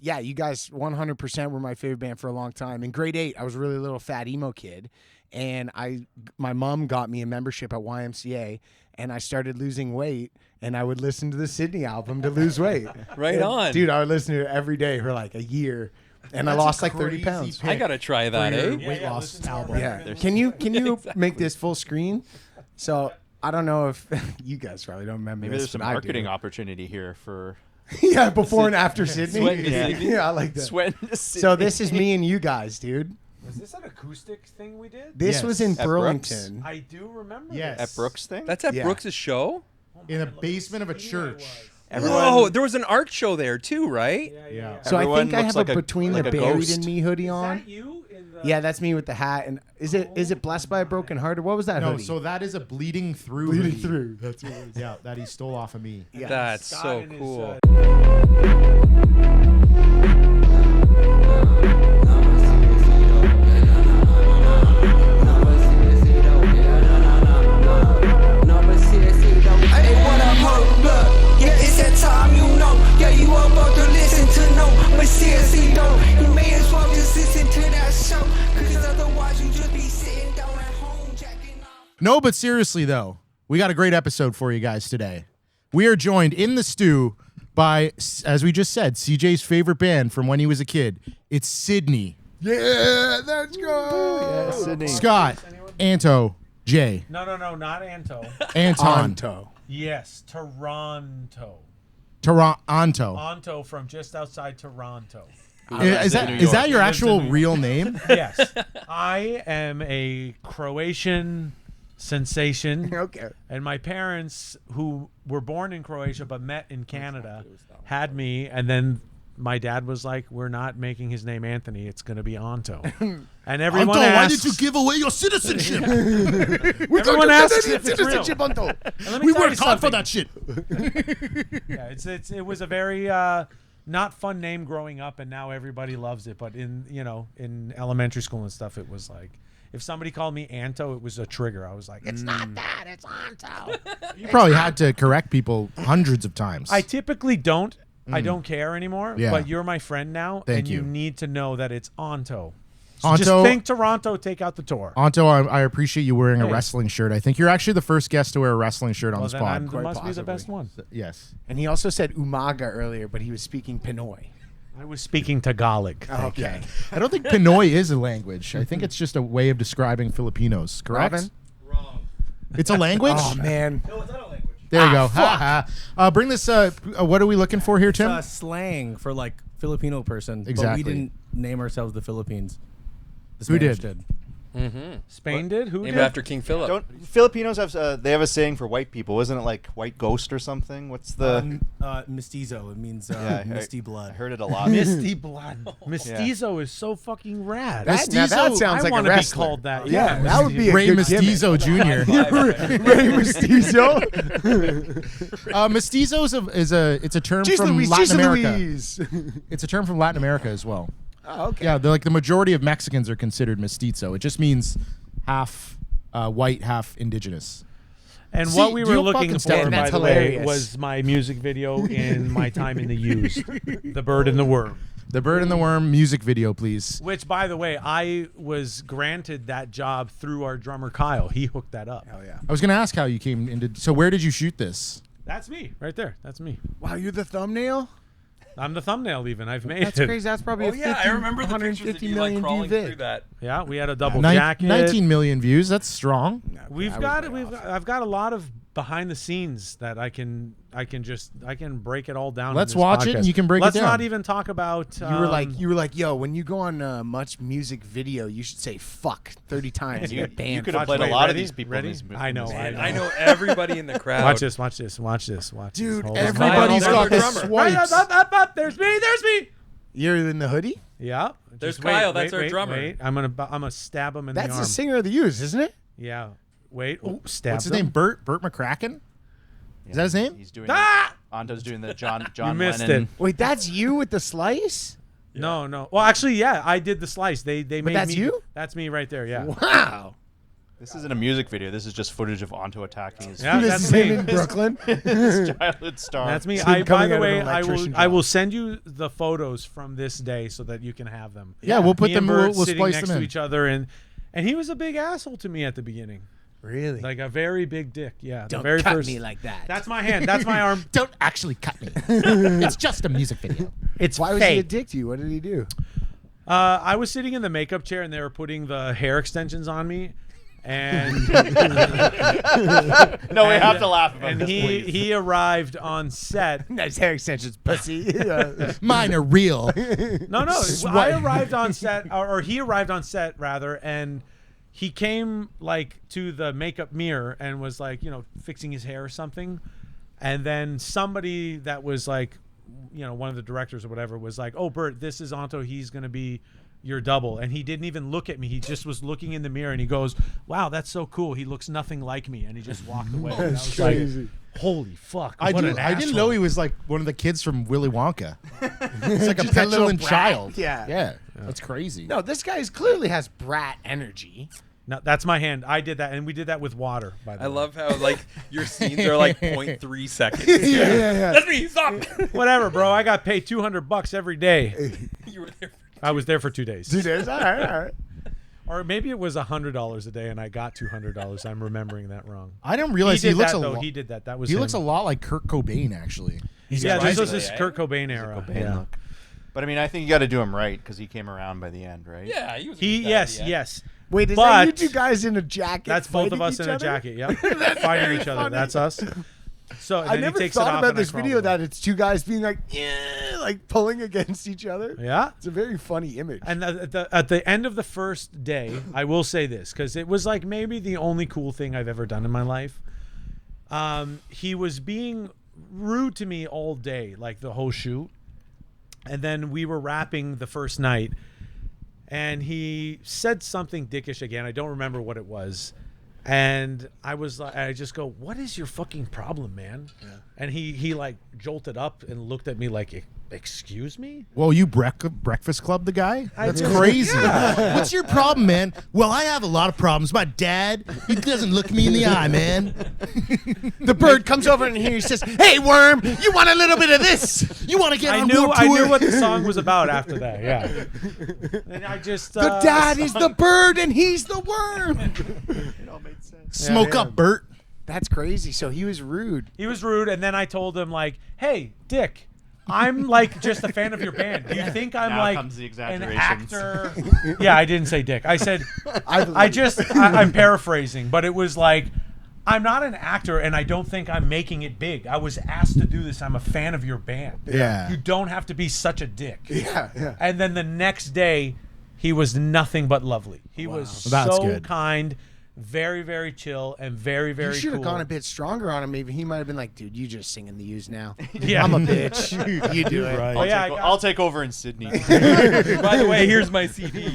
yeah, you guys 100% were my favorite band for a long time. In grade 8, I was a really little fat emo kid, and my mom got me a membership at YMCA, and I started losing weight, and I would listen to the Sydney album to lose weight. On. Dude, I would listen to it every day for like a year, and I lost like 30 pounds. I got to try that, eh? Weight loss album. Yeah. Can you make this full screen? So I don't know if you guys probably don't remember Maybe this. there's some marketing opportunity here for... Yeah, before and after Sydney. Sweating to Sydney. Yeah, I like that. Sweating to Sydney. So this is me and you guys, dude. Was this an acoustic thing we did? This was in At Burlington. I do remember. Yes. At Brooks thing? That's at Yeah. Brooks' show? In the basement of a church. Whoa, there was an art show there too, right? Yeah. So I Everyone think I looks have like a Between the like a Buried ghost. and Me hoodie Is on. that you in the? Yeah, that's me with the hat. And is it Blessed by a Broken Heart, or what was that No, hoodie? so that is a bleeding through. Bleeding hoodie. Through. That's what it is. Yeah, that he stole off of me. Yeah. That's Scott so and his, cool. No, but seriously though, we got a great episode for you guys today. We are joined in the stew by, as we just said, CJ's favorite band from when he was a kid. It's Sydney. Yeah, let's go. Yeah, Sydney. Scott, Anto, Jay, No, not Anto. Anton, Ontoe. Yes, Toronto. Toronto. Onto from just outside Toronto. Is that your actual real name? Yes, I am a Croatian sensation. Okay. And my parents, who were born in Croatia but met in Canada, had me. And then my dad was like, "We're not making his name Anthony. It's going to be Onto." And everyone Anto, why asks, did you give away your citizenship? everyone asks if it's real. Ontoe. And let me We tell you worked hard for something. that shit. Yeah, it was a very not fun name growing up, and now everybody loves it. But in elementary school and stuff, it was like, if somebody called me Anto, it was a trigger. I was like, it's not that, it's Onto. You probably had to correct people hundreds of times. I typically don't. I don't care anymore. Yeah. But you're my friend now, Thank and you you. need to know that it's Onto. So Onto- just think Toronto, take out the tour. Anto, I appreciate you wearing a Hey. wrestling shirt. I think you're actually the first guest to wear a wrestling shirt on Well, this then pod. I must be the possibly. best one. Yes. And he also said Umaga earlier, but he was speaking Pinoy. I was speaking Tagalog. Okay. I don't think Pinoy is a language. I think it's just a way of describing Filipinos, correct? Robin? Wrong. It's a language? Oh, man. No, it's not a language. There you go. Ha, ha. Bring this, what are we looking for here, Tim? Slang for like Filipino person. Exactly. But we didn't name ourselves the Philippines. The Who Spanish did? Spain did? Who Named did? after King Philip. Don't Filipinos have they have a saying for white people? Isn't it like white ghost or something? What's the Mestizo. It means Yeah, misty I blood. heard it a lot. Misty blood. Mestizo is so fucking rad. Now that sounds I like a want to be wrestler. called that. Yeah, that would be a Ray good Mestizo Jr. Ray Mestizo. Mestizo it's a term Jeez from Louise, Latin jeez America. Louise. It's a term from Latin America as well. Oh, okay. Yeah, they're like the majority of Mexicans are considered mestizo. It just means half white, half indigenous. And See, what we were you looking fucking for, stand. by That's the way, hilarious. was my music video in my time in the Used, The Bird and the Worm. The Bird and the Worm music video, please. Which, by the way, I was granted that job through our drummer Kyle. He hooked that up. Hell yeah. I was going to ask how you came into. So where did you shoot this? That's me, right there. That's me. Wow, you're the thumbnail? I'm the thumbnail even. I've made That's it. crazy. That's probably Oh a yeah, 50, I remember the pictures of 150 you like million crawling view through vid. that. Yeah, we had a double Nin- jacket. 19 million views. That's strong. I've got a lot of behind the scenes that I can break it all down. Let's in this watch it podcast. and you can break it Let's down. not even talk about. You were like, yo, when you go on Much Music Video, you should say fuck 30 times. You get You banned. could have Watch- played wait, a lot of ready? these people. Ready? In this I know. movie. I know everybody in the crowd. Watch this. Dude, Hold on. everybody's Kyle, got the there's the swipes. Up. There's me. You're in the hoodie? Yeah. There's Just wait, Kyle, that's our wait, drummer. Wait. I'm gonna stab him in That's the the arm. singer of the Used, isn't it? Yeah. Wait. Oh, stab. What's his name? Burt McCracken? Is that his name? He's doing. Ah! Anto's doing the John You missed Lennon. it. Wait, that's you with the slice? No. Well, actually, yeah, I did the slice. They made that's me. you? That's me right there. Yeah. Wow. This isn't a music video. This is just footage of Ontoe attacking his, Yeah, This that's is him me. in Brooklyn. his childhood star. That's me. It's him By coming the out of way, an I will electrician I will job. send you the photos from this day so that you can have them. Yeah, we'll put Me them. and Bert We'll sitting splice next them to in. each other, and he was a big asshole to me at the beginning, Really? like a very big dick. Yeah, Don't the very cut first. me like that. That's my hand. That's my arm. Don't actually cut me. It's just a music video. It's Why was he a fake. dick to you? What did he do? I was sitting in the makeup chair and they were putting the hair extensions on me, and No, we have to laugh about and this, please. he arrived on set. Nice hair extensions, pussy. Mine are real. No, I arrived on set, or he arrived on set rather, and he came like to the makeup mirror and was like, fixing his hair or something, and then somebody that was like, one of the directors or whatever was like, "Oh, Bert, this is Ontoe. He's gonna be your double." And he didn't even look at me. He just was looking in the mirror and he goes, "Wow, that's so cool. He looks nothing like me." And he just walked away. And I was crazy. like, "Holy fuck!" I what an didn't asshole. know he was like one of the kids from Willy Wonka. It's like a Just a little petulant brat. child. Yeah. That's crazy. No, this guy clearly has brat energy. No, that's my hand. I did that, and we did that with water. By the I way. love how like your scenes are like 0.3 seconds. Yeah. That's me. Stop. Whatever, bro. I got paid $200 every day. You were there. I was there for 2 days. 2 days. All right. Or maybe it was $100 a day, and I got $200. I'm remembering that wrong. I didn't realize he he did looks that, a though. lot. He did that. That was He him. looks a lot like Kurt Cobain, actually. Yeah, this was surprisingly, his eh? Kurt Cobain era. Yeah. But I mean, I think you got to do him right because he came around by the end, right? Yeah, he was. a He good guy at the end. yes. Wait, is But- that you two guys in a jacket? That's both of fighting us each in a other? jacket. Yeah, fighting each other. funny. That's us. So and I then never he takes it thought off about and I this crawl video away. that it's two guys being like, yeah, like pulling against each other. Yeah. It's a very funny image. And at the end of the first day, I will say this because it was like maybe the only cool thing I've ever done in my life. He was being rude to me all day, like the whole shoot. And then we were wrapping the first night, and he said something dickish again. I don't remember what it was. And I just go, "What is your fucking problem, man?" Yeah. And he like jolted up and looked at me like, "Excuse me?" Well, you Breakfast Club the guy? That's crazy. What's your problem, man? Well, I have a lot of problems. My dad, he doesn't look me in the eye, man. the bird comes over and he says, "Hey, worm, you want a little bit of this?" You want to get I on knew Warped Tour? what the song was about after that. Yeah. And I just The dad is the bird and he's the worm. It all made sense. Smoke Yeah. up, Bert. That's crazy. So he was rude. He was rude, and then I told him like, "Hey, Dick, I'm like just a fan of your band. Do you think I'm Now like comes the an exaggerations. actor?" Yeah, I didn't say Dick. I said, I'm paraphrasing, but it was like, I'm not an actor, and I don't think I'm making it big. I was asked to do this. I'm a fan of your band. Yeah. You don't have to be such a dick. Yeah. And then the next day, he was nothing but lovely. He was That's so good. kind, very, very chill, and very, very You should have cool. gone a bit stronger on him. Maybe he might have been like, "Dude, you just singing the U's now. Yeah. I'm a bitch. You do it." Oh, yeah, I'll take over in Sydney. By the way, here's my CD.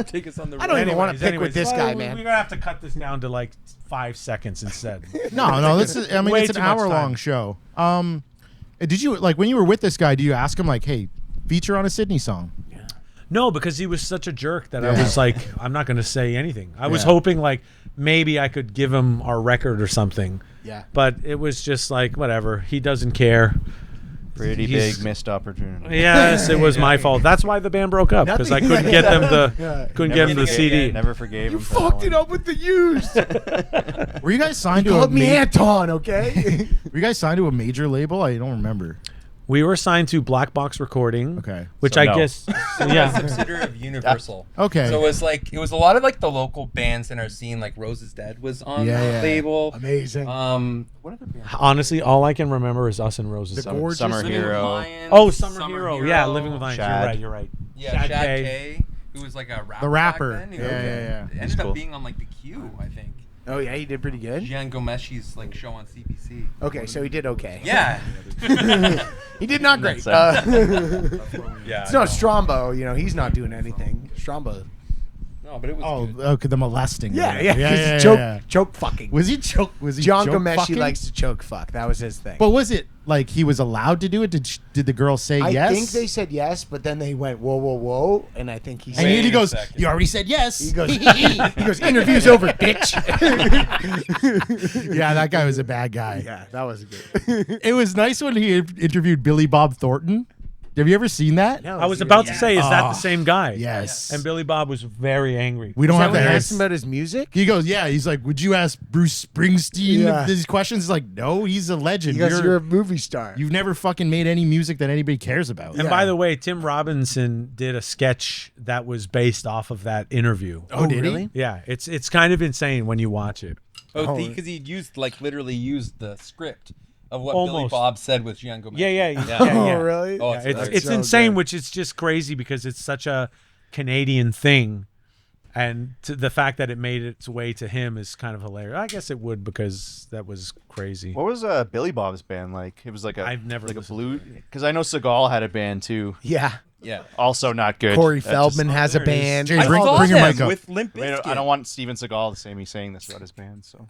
Take us on the road. I don't even wanna pick with this well, guy, man. We're gonna have to cut this down to like 5 seconds instead. No, this is. I mean, Way it's an too much hour-long time. show. Did you like when you were with this guy? Do you ask him like, "Hey, feature on a Sydney song"? No, because he was such a jerk that I Yeah. was like, I'm not gonna say anything. I was Yeah. hoping like maybe I could give him our record or something. Yeah. But it was just like whatever. He doesn't care. Pretty He's- big missed opportunity. Yes, it was my fault. That's why the band broke up because I Nothing- couldn't get them the Yeah. couldn't get them the CD. Never forgave You him. for that fucked it one. up with the U's. Were you guys signed to a Called me ma- Anton, okay? Were you guys signed to a major label? I don't remember. We were signed to Black Box Recording. Okay. Which So I no. guess A yeah. subsidiary of Universal. Okay. So it was a lot of like the local bands in our scene, like Rose is Dead was on Yeah, that yeah. label. Amazing. What other bands? Honestly, all I can remember is Us and Roses. The Gorgeous. Summer Living with Hero. Lions, Oh, Summer Hero. Yeah, Living with Lions. Shad. You're right. Yeah, Shad Shad K. K, who was like a rapper. The rapper. Back then, who Yeah. He's ended cool. up being on like the Q, I think. Oh, yeah, he did pretty good. Gian Gomeshi's like show on CBC. Okay, so he did okay. Yeah. He did not great. That's Yeah. it's no Strombo, he's not doing anything. Strombo. No, No, but it was Oh, good. okay, the molesting. Yeah, right? yeah. Choke fucking. Was he choke? Was he John choke Gomeshi fucking? likes to choke fuck. That was his thing. But was it like he was allowed to do it? Did the girl say I yes? think they said yes, but then they went whoa, whoa, whoa, and I think he And said. he a goes, second. "You already said yes." He goes, interview's over, bitch. Yeah, that guy was a bad guy. Yeah, that was good. It was nice when he interviewed Billy Bob Thornton. Have you ever seen that? I was about to say, is that the same guy? Yes. And Billy Bob was very angry. We don't Is that have when to he ask asked him about his music? He goes, yeah. He's like, would you ask Bruce Springsteen Yeah. these questions? He's like, no, he's a legend. Because you're a movie star. You've never fucking made any music that anybody cares about. And by the way, Tim Robinson did a sketch that was based off of that interview. Oh, did really? he? Yeah, it's kind of insane when you watch it. Oh, because he used literally used the script of what Billy Almost. Bob said with Gian Gomez. Yeah. Oh, really? Oh, Yeah, it's it's so insane, good. which is just crazy because it's such a Canadian thing, and the fact that it made its way to him is kind of hilarious. I guess it would because that was crazy. What was Billy Bob's band like? It was like a I've never like a listened blue. Because I know Seagal had a band too. Yeah. Yeah. Also not good. Corey That Feldman just- has a there it is. band. James, I bring saw your them mic up. with Limp I Bizkit. don't want Steven Seagal to say me saying this about his band, so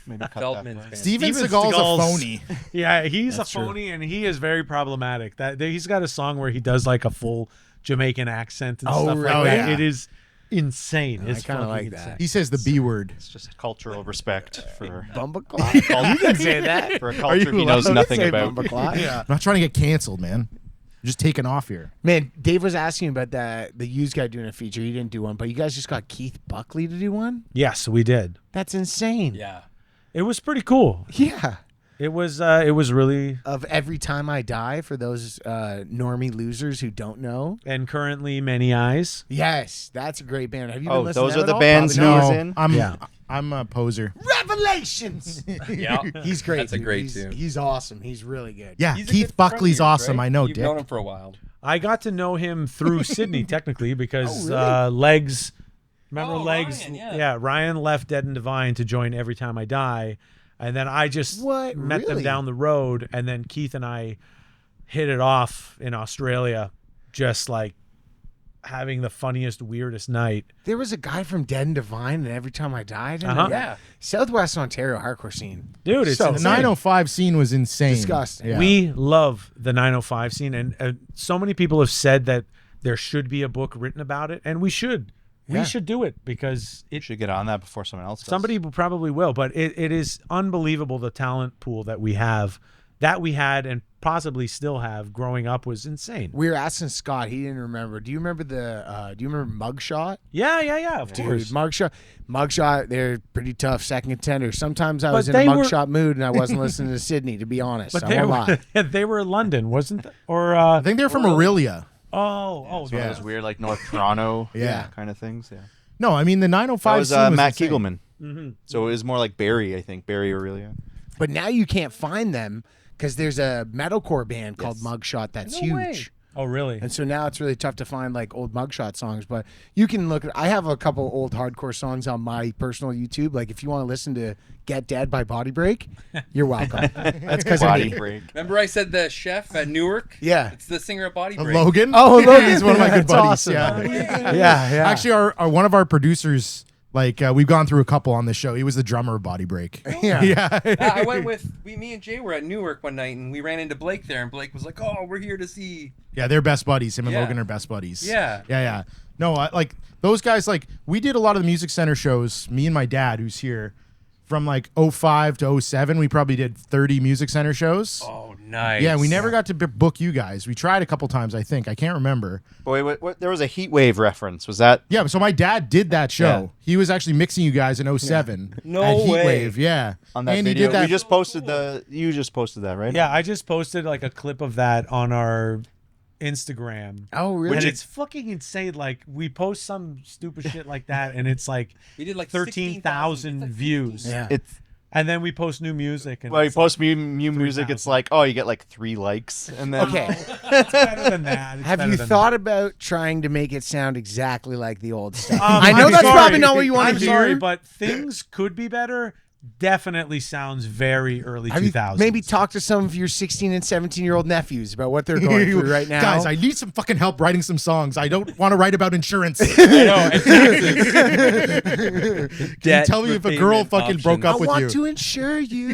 maybe cut Feldman's that. part. band. Steven Steven Seagal's a Seagal's- phony. Yeah, he's That's a true. phony, and he is very problematic. That he's got a song where he does like a full Jamaican accent and Oh, stuff really? like that. Yeah. It is insane. I It's kinda fucking like that. insane. He says the B word. It's just cultural respect for Bumbleclaw? You can say that. for a Are culture you he knows allowed to nothing say about. Bumbleclaw? I'm not trying to get canceled, man. I'm just taking off here. Man, Dave was asking about the used guy doing a feature. He didn't do one, but you guys just got Keith Buckley to do one? Yes, we did. That's insane. Yeah. It was pretty cool. Yeah. It was really, Of Every Time I Die, for those normie losers who don't know. and currently Many Eyes. Yes, that's a great band. Have you been Oh, listening those to are them the at all? bands Probably he not. was in? Yeah. I'm a poser. Revelations. Yeah. He's great. That's a dude. great he's, tune. He's awesome. He's really good. Yeah, He's a Keith good friend of Buckley's yours, awesome. right? I know, You've Dick. known him for a while. I got to know him through Sydney, technically, because Oh, really? Legs. Remember Oh, Legs? Ryan, yeah. Ryan left Dead and Divine to join Every Time I Die, and then I just What? met them Really? down the road, and then Keith and I hit it off in Australia, just like having the funniest, weirdest night. There was a guy from Dead and Divine, and Every Time I Die. I didn't Uh-huh. know that. Southwest Ontario hardcore scene. Dude, it's So The insane. 905 scene was insane. Disgusting. Yeah. We love the 905 scene, and so many people have said that there should be a book written about it, and we should. Yeah. We should do it because it Should get on that before someone else does. somebody probably will, but it is unbelievable the talent pool that we have, that we had, and possibly still have growing up was insane. We were asking Scott. He didn't remember. Do you remember Do you remember Mugshot? Yeah, of Dude, course. Mugshot, they're pretty tough second contenders. Sometimes I But was in a they were- Mugshot mood and I wasn't listening to Sydney, to be honest. But I they won't were, lie. they were in London, wasn't they? Or I think they're from Aurelia. One yeah. of those weird like North Toronto Yeah. kind of things. Yeah. No, I mean the That 905 was scene was Matt insane. Kegelman. Mm-hmm. So it was more like Barry, I think. Barry Aurelia. But now you can't find them because there's a metalcore band called Mugshot that's No huge. way. Oh, really? And so now it's really tough to find like old Mugshot songs. But you can look at, I have a couple old hardcore songs on my personal YouTube. Like if you want to listen to Get Dead by Body Break, you're welcome. That's because of Body me. break. Remember I said the chef at Newark? Yeah. It's the singer of Body Break. Logan. Oh, Logan. He's one of my good That's buddies. awesome. Yeah. Yeah. Actually, our one of our producers, like we've gone through a couple on this show. He was the drummer of Body Break. Yeah. Yeah. I went with me and Jay were at Newark one night and we ran into Blake there and Blake was like, "Oh, we're here to see." Yeah, they're best buddies. Him and Yeah. Logan are best buddies. Yeah. Yeah. No, like those guys, like we did a lot of the Music Center shows, me and my dad, who's here, from like 05 to 07. We probably did 30 Music Center shows. Oh, nice. Yeah, we never got to book you guys. We tried a couple times, I think. I can't remember. Boy, what, there was a Heat Wave reference. Was that? Yeah, so my dad did that show. Yeah. He was actually mixing you guys in 07 No at Heat way. Wave. Yeah. On that and video, he did that. we just posted You just posted that, right? Yeah, I just posted like a clip of that on our Instagram. Oh, And really? it's fucking insane. Like we post some stupid shit like that, and it's like We did like 13,000 views. Yeah. It's And then we post new music. And well, you it's post new music. It's 3,000. like, oh, you get like 3 likes, and then Okay. it's better than that. It's Have better you than thought about trying to make it sound exactly like the old stuff? that. I know I'm that's sorry. probably not what you want I'm to hear. sorry, but things could be better. definitely sounds very early Have you 2000s. maybe talk to some of your 16 and 17-year-old nephews about what they're going through right now? Guys, I need some fucking help writing some songs. I don't want to write about insurance. I know. And Can you tell me if a girl fucking broke I up with want you? to insure you.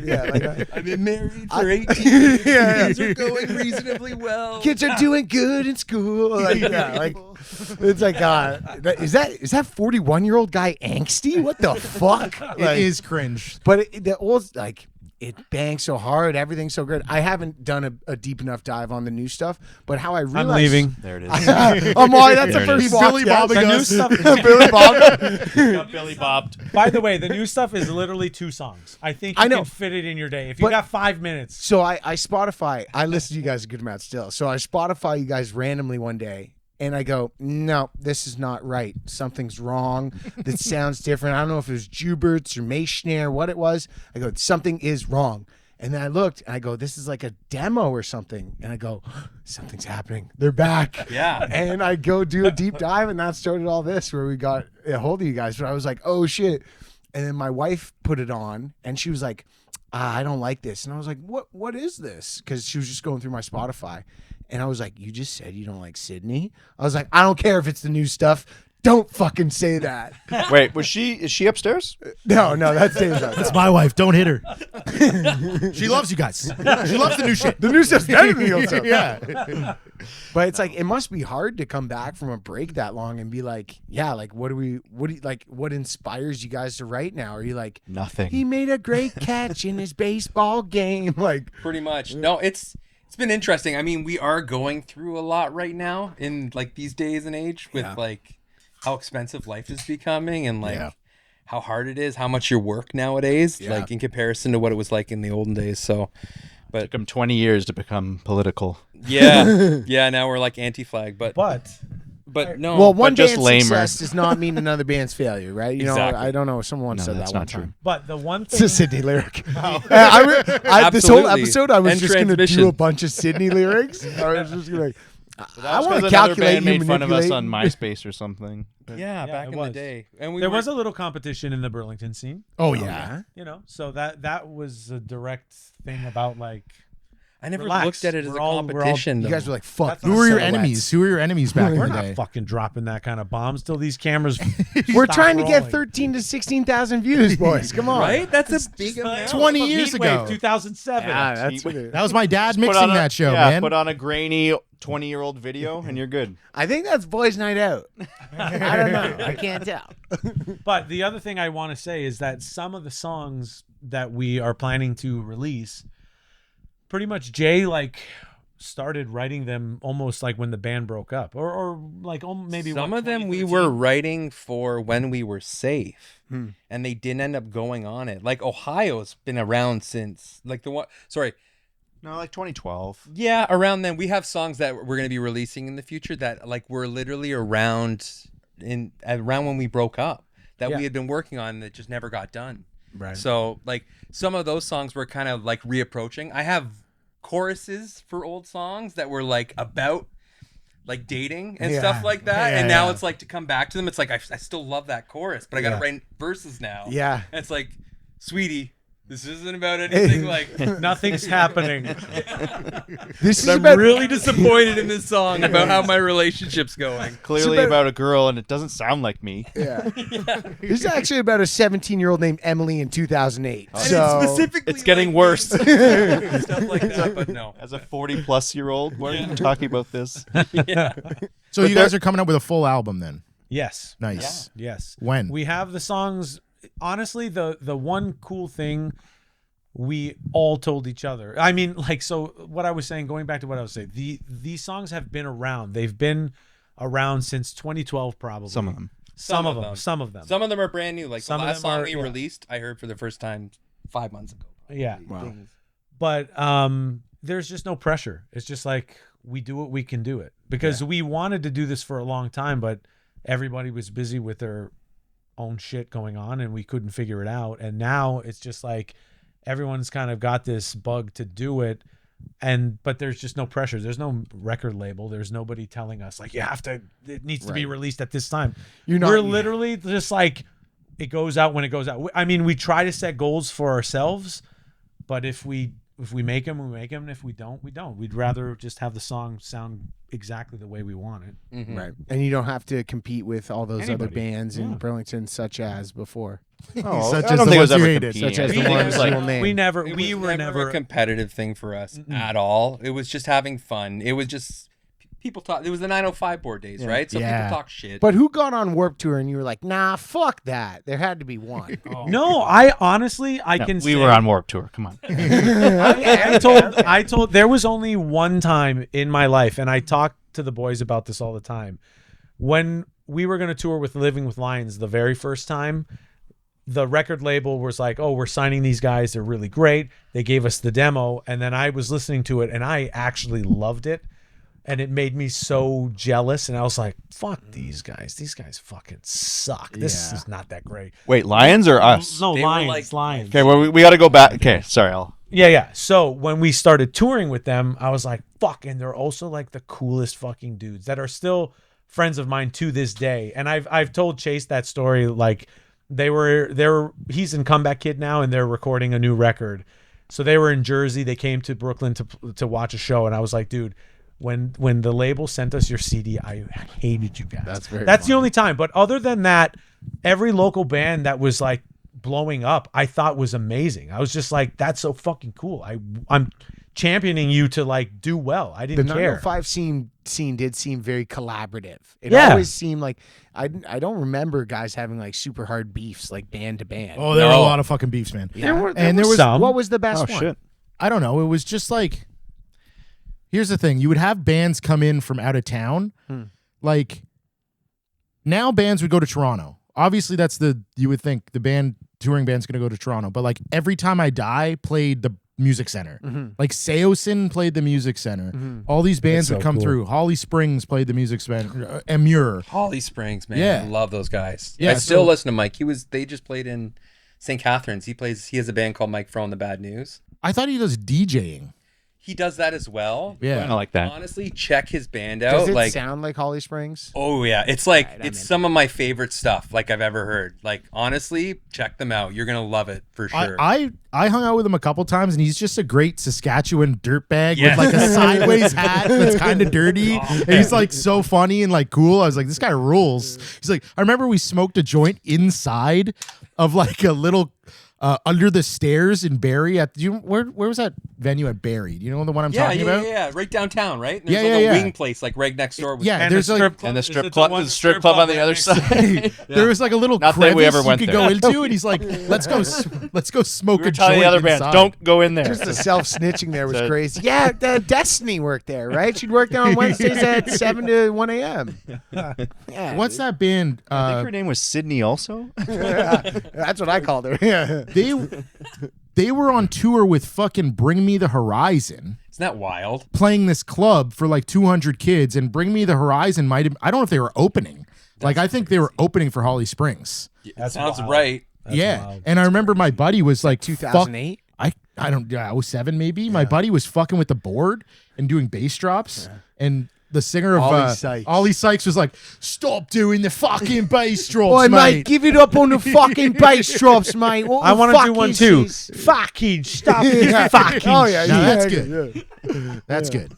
Yeah, like that. I've been married for 18 years. Yeah. Things are going reasonably well. Kids are doing good in school. Like, yeah, like it's like, is that 41-year-old guy angsty? What the fuck? It is cringe. But the old, like, it bangs so hard, everything's so good. I haven't done a deep enough dive on the new stuff, but how I realized I'm leaving. There it is. I'm all, that's There the it first is. walk, Billy yeah. bobbing The new us. stuff. Billy Bob. Got Billy bobbed. By the way, the new stuff is literally 2 songs. I think you I know. can fit it in your day. If you But- got 5 minutes. So I Spotify, I listen to you guys a good amount still. So I Spotify you guys randomly one day, and I go, no, this is not right. Something's wrong. This sounds different. I don't know if it was Juberts or Mayschner, what it was. I go, something is wrong. And then I looked, and I go, this is like a demo or something. And I go, something's happening. They're back. Yeah. And I go do a deep dive, and that started all this, where we got a hold of you guys. But I was like, oh, shit. And then my wife put it on, and she was like, I don't like this. And I was like, what is this? Because she was just going through my Spotify. And I was like, you just said you don't like Sydney? I was like, I don't care if it's the new stuff. Don't fucking say that. Wait, is she upstairs? No, that's Dave's out. That's my wife. Don't hit her. She loves you guys. She loves the new shit. The new stuff's better than the old stuff. Yeah. But it's like, it must be hard to come back from a break that long and be like, yeah, like, what inspires you guys to write now? Are you like, Nothing. he made a great catch in his baseball game? Like, Pretty much. No, it's been interesting. I mean, we are going through a lot right now in like these days and age with like how expensive life is becoming and like how hard it is, how much you work nowadays, like in comparison to what it was like in the olden days. So, but Took him 20 years to become political. yeah, now we're like anti-flag, but no. well, one just band's lamer. success does not mean another band's failure, right? You Exactly. know, I don't know. Someone No, said that's that one not true. time. But the one It's thing. a Sydney lyric. This whole Absolutely. episode, I was And just going to do transmission. a bunch of Sydney lyrics. I was just going to I want to Another calculate band you, made fun of us manipulate. on MySpace or something. yeah, back it in was. the day. And we There were, was a little competition in the Burlington scene, Oh, yeah. you know, so that was a direct thing about like I never relax. looked at it as We're a all- competition. You guys were like, fuck. That's Who were your silhouettes. enemies? Who were your enemies back in we're the not day? fucking dropping that kind of bombs till these cameras. We're stop trying to get rolling. 13 to 16,000 views, boys. Come on. right? That's a big amount. 20 Of years Heatwave ago. 2007. Yeah, that's what it That was my dad Put mixing on a- that show, yeah, man. Put on a grainy 20-year-old video and you're good. I think that's Boys Night Out. I don't know. I can't tell. But the other thing I want to say is that some of the songs that we are planning to release, pretty much Jay like started writing them almost like when the band broke up, or like maybe Some what, of them we 2013? were writing for when we were safe, Hmm. and they didn't end up going on it. Like Ohio's been around since like the one. Sorry, No, like 2012. yeah, around then we have songs that we're gonna be releasing in the future that like were literally around when we broke up that Yeah. we had been working on that just never got done. Right. So like some of those songs were kind of like reapproaching. I have choruses for old songs that were like about like dating and Yeah. stuff like that, Yeah, and now yeah. it's like to come back to them, it's like I still love that chorus, but I gotta Yeah. write verses now. Yeah. And it's like, sweetie, this isn't about anything like. Nothing's happening. This is I'm about really disappointed in this song about how my relationship's going. Clearly about- about a girl and it doesn't sound like me. Yeah. This is actually about a 17-year-old named Emily in 2008. And So it's specifically It's getting like worse. stuff like that, but no. As a 40-plus-year-old, why are you talking about this? So you guys are coming up with a full album then? Yes. Nice. Yes. When? We have the songs. Honestly, the one cool thing we all told each other. I mean, like, so what I was saying, going back to what I was saying, these songs have been around. They've been around since 2012, probably. Some of them. Some of them. Some of them. Some of them are brand new. Like Some the of last them song are- we yeah. released, I heard for the first time 5 months ago. Yeah. Wow. But there's just no pressure. It's just like we do what we can do it, because we wanted to do this for a long time, but everybody was busy with their own shit going on and we couldn't figure it out. And now it's just like everyone's kind of got this bug to do it, but there's just no pressure. There's no record label. There's nobody telling us like it needs to be released at this time. You're not- We're literally just like, it goes out when it goes out. I mean, we try to set goals for ourselves, but if we make them, we make them. And if we don't, we don't. We'd rather just have the song sound exactly the way we want it. Right. And you don't have to compete with all those other Anybody. bands in Burlington, such as before. Oh, Such I as don't the think it was ones you ever hated. competing. Such as I the think it ones was you like, will name. We were never a competitive thing for us at all. It was just having fun. It was just people talk. It was the 905 board days, right? So Yeah. people talk shit. But who got on Warped Tour and you were like, nah, fuck that. There had to be one. No, I honestly, I No, can we say, were on Warped Tour. Come on. I told there was only one time in my life, and I talk to the boys about this all the time. When we were going to tour with Living with Lions the very first time, the record label was like, oh, we're signing these guys. They're really great. They gave us the demo. And then I was listening to it and I actually loved it. And it made me so jealous. And I was like, fuck these guys. These guys fucking suck. This is not that great. Wait, Lions or us? No, They were Lions. Lions. Okay, well, we got to go back. Okay, sorry, I'll. Yeah. So when we started touring with them, I was like, fuck. And they're also like the coolest fucking dudes that are still friends of mine to this day. And I've told Chase that story. Like he's in Comeback Kid now and they're recording a new record. So they were in Jersey. They came to Brooklyn to watch a show. And I was like, dude, when the label sent us your CD, I hated you guys. That's the only time. But other than that, every local band that was like blowing up, I thought was amazing. I was just like, that's so fucking cool. I'm championing you to like do well. I didn't The care. 905 scene did seem very collaborative. It Yeah. always seemed like I don't remember guys having like super hard beefs like band to band. Oh, there were a lot of fucking beefs, man. There was some. What was the best Oh one? shit! I don't know. It was just like, here's the thing. You would have bands come in from out of town. Like, now bands would go to Toronto. Obviously, you would think the touring band's going to go to Toronto. But like, Every Time I Die played the Music Center. Like, Seosin played the Music Center. All these bands That's would so come cool. through. Holly Springs played the Music Center. Amur. Holly Springs, man. Yeah. I love those guys. Yeah, I still so- listen to Mike. They just played in St. Catharines. He has a band called Mike Fro and the Bad News. I thought he does DJing. He does that as well. Yeah. I like that. Honestly, check his band Does out. it like, sound like Holly Springs? oh yeah, it's like Alright, I'm it's in. some of my favorite stuff like I've ever heard. Like honestly, check them out. You're gonna love it for sure. I hung out with him a couple times, and he's just a great Saskatchewan dirtbag Yes. with like a sideways hat that's kind of dirty. And he's like so funny and like cool. I was like, this guy rules. He's like, I remember we smoked a joint inside of like a little under the stairs in Barrie. Where was that venue at Barrie? Do you know the one I'm talking about? Yeah, right downtown, right? There's Yeah, like yeah, a yeah. wing place like right next door. Yeah, And there's the like strip club. And the Is strip it club, one the strip club on the right other next to- side. there was like a little Not that we crevice ever went you could there. go into, and he's like, let's go smoke We were a telling joint the other bands, inside. don't go in there. Just the self-snitching there was So- crazy. Yeah, Destiny worked there, right? She'd work there on Wednesdays at 7 to 1 a.m. Yeah, What's that band? I think her name was Sydney also. That's what I called her. Yeah. They were on tour with fucking Bring Me the Horizon, Isn't that wild? playing this club for like 200 kids, and Bring Me the Horizon might have, I don't know if they were opening. I think they were opening for Holly Springs. That sounds wild. right. Yeah. wild. And I remember my buddy was like, 2008? I don't, 07 maybe. My buddy was fucking with the board and doing bass drops. And the singer of Ollie Sykes. Ollie Sykes was like, stop doing the fucking bass drops, Oi, mate, mate. give it up on the fucking bass drops, mate. What I the want to fuck do one is too. this? Fucking stop Yeah. it. Fucking Oh, yeah, Now yeah, that's yeah, good. yeah. That's good.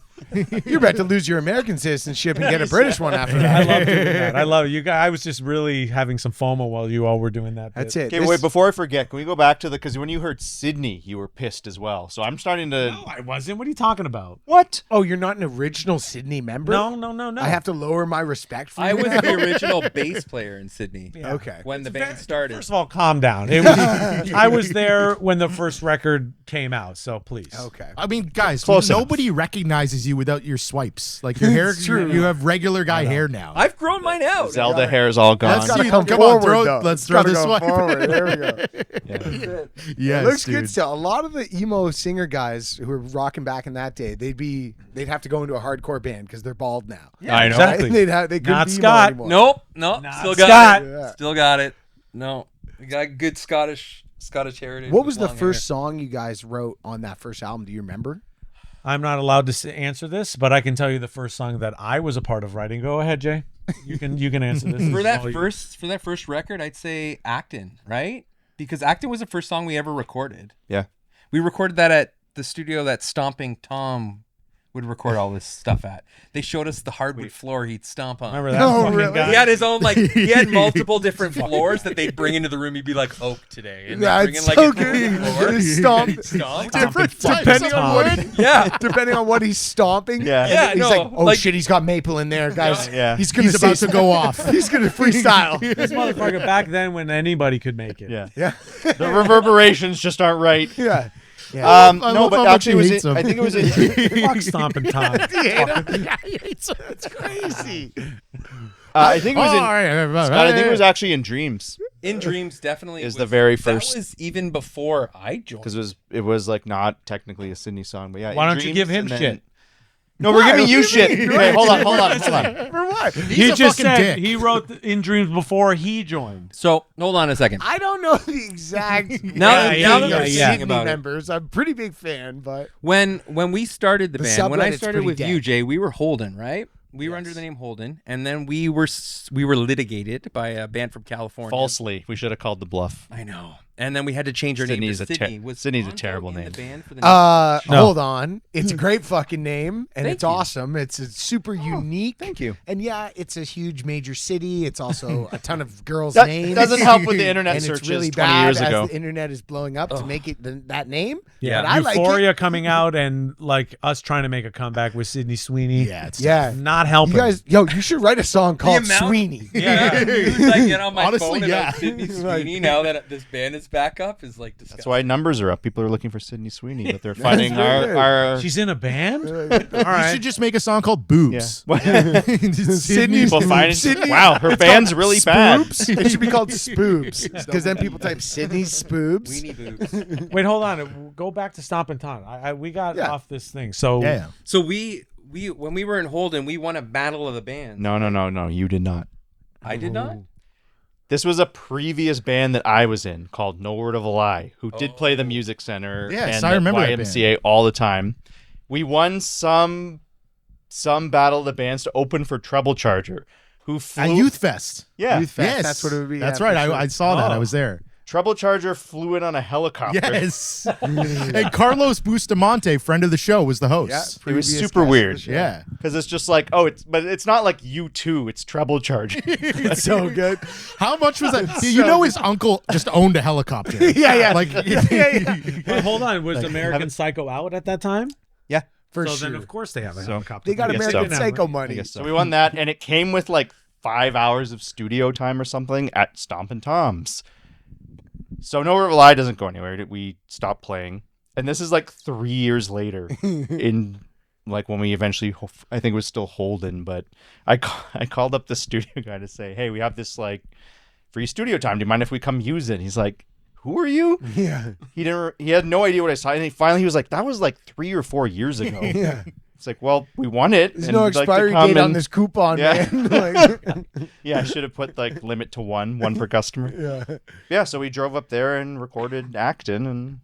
You're about to lose your American citizenship and get a British one after I that. love doing that. I love you guys. I was just really having some FOMO while you all were doing that. That's bit. it. Okay, wait, before I forget, can we go back to because when you heard Sydney, you were pissed as well. So I'm starting to. No, I wasn't. What are you talking about? What? Oh, you're not an original Sydney member? No. I have to lower my respect for I you. was the original bass player in Sydney. Yeah. Okay. When the band started. First of all, calm down. It was, I was there when the first record came out, so please. Okay. I mean, guys, Close nobody recognizes you without your swipes. Like your hair, true. you have regular guy hair now. I've grown mine out. Zelda hair is all gone. Let's Gotta see. come Come on, forward, though. let's throw Gotta this go one. forward. There we go. Yes, It looks dude. good still. A lot of the emo singer guys who were rocking back in that day, they'd have to go into a hardcore band because they're bald now. I know. Exactly. They couldn't Not be emo Scott. anymore. Nope. Still Scott. got it. Yeah. Still got it. No. We got good Scottish heritage. What with was the long first hair. song you guys wrote on that first album? Do you remember? I'm not allowed to answer this, but I can tell you the first song that I was a part of writing. Go ahead, Jay. You can answer this. For This is that first record, I'd say Acton, right? Because Acton was the first song we ever recorded. Yeah. We recorded that at the studio that Stomping Tom would record all this stuff at. They showed us the hardwood floor he'd stomp on. Remember that? No, fucking really? guy? He had his own, like, he had multiple different floors that they'd bring into the room. He'd be like, oak today. And they'd bring in, That's like, so a good. floor. Stomp. Stomp. Different types depending of on what. wood. Yeah. Depending on what he's stomping. Yeah. And Yeah, he's no, like, oh like- shit, he's got maple in there, guys. Yeah. He's gonna He's say about to go off. He's gonna freestyle. This motherfucker back then when anybody could make it. Yeah. Yeah. The reverberations just aren't right. Yeah. I No, love but how much actually, he hates him. I think it was in. Fuck stomping Tom. That's crazy. I think it was in. Scott, Scott, I think it was actually in Dreams In Dreams, definitely. Is the very That first- was even before I joined. because it was like not technically a Sydney song, but yeah. Why In don't you Dreams, give him and then- shit? No, we're Why? giving you What do you shit. mean? Okay, hold on. For what? He a just fucking said dick. he wrote In Dreams before he joined. So, hold on a second. I don't know the exact Now that yeah, we're yeah. thinking Sydney about it. members. I'm a pretty big fan, but When we started the The band, when I subreddit's started pretty with you, dead. Jay, we were Holden, right? We were under the name Holden, and then we were litigated by a band from California. Falsely, we should have called the bluff. I know. And then we had to change our name to Sydney. Was Sydney's a Ontoe terrible in the name. band for the No. hold on. It's a great fucking name, and Thank it's you. awesome. It's super unique. Thank you. And yeah, it's a huge major city. It's also a ton of girls' That names. doesn't help with the internet and searches it's really 20 bad years as ago. the internet is blowing up to make it that name. Yeah, But I like Euphoria it. coming out and like us trying to make a comeback with Sydney Sweeney. Yeah, it's Yeah. Not You helping. guys, you should write a song called amount- Sweeney. Yeah, news I get on my Honestly, phone yeah. about Sydney Sweeney now that this band is back up is like disgusting. That's why numbers are up. People are looking for Sydney Sweeney, but they're finding very our. She's in a band? All You right. should just make a song called Boobs. Sydney. People find Sydney- wow, her band's really bad. Spoops. It should be called Spoobs, because then people type Sydney Spoobs. Weenie boobs. Wait, hold on. Go back to Stompin' Tom. We got Yeah. off this thing. So Yeah. So we when we were in Holden, we won a battle of the bands. No. You did not. I did not. This was a previous band that I was in called No Word of a Lie, who did play the Music Center Yes, and I the remember that YMCA all the time. We won some battle of the bands to open for Treble Charger, who flew. At Youth Fest. Yeah. Youth Fest, Yes. that's what it would be. That's yeah, right. for sure. I saw that. Oh. I was there. Treble Charger flew in on a helicopter. Yes. And Carlos Bustamante, friend of the show, was the Yeah, host. It was previous super guest weird. of the show. Yeah. Because it's just like, but it's not like U2, it's Treble Charger. It's so good. How much was that? You know his uncle just owned a helicopter. Yeah. Like, But hold on. Was American Psycho out at that time? Yeah. For so sure. then, of course, they have a So, helicopter. They got I guess American so. Psycho I money. guess so. We won that, and it came with like 5 hours of studio time or something at Stompin' Tom's. So No Word of a Lie doesn't go anywhere. We stopped playing. And this is like 3 years later in like when we eventually, I think it was still Holden, but I called up the studio guy to say, hey, we have this like free studio time. Do you mind if we come use it? He's like, who are you? Yeah. He had no idea what I saw. And he was like, that was like 3 or 4 years ago. Yeah. It's like, well, we won it. There's and no we'd like to expiry come date on and- this coupon, Yeah. man. Like, Yeah, I should have put like limit to one per customer. yeah. Yeah, so we drove up there and recorded Acton, and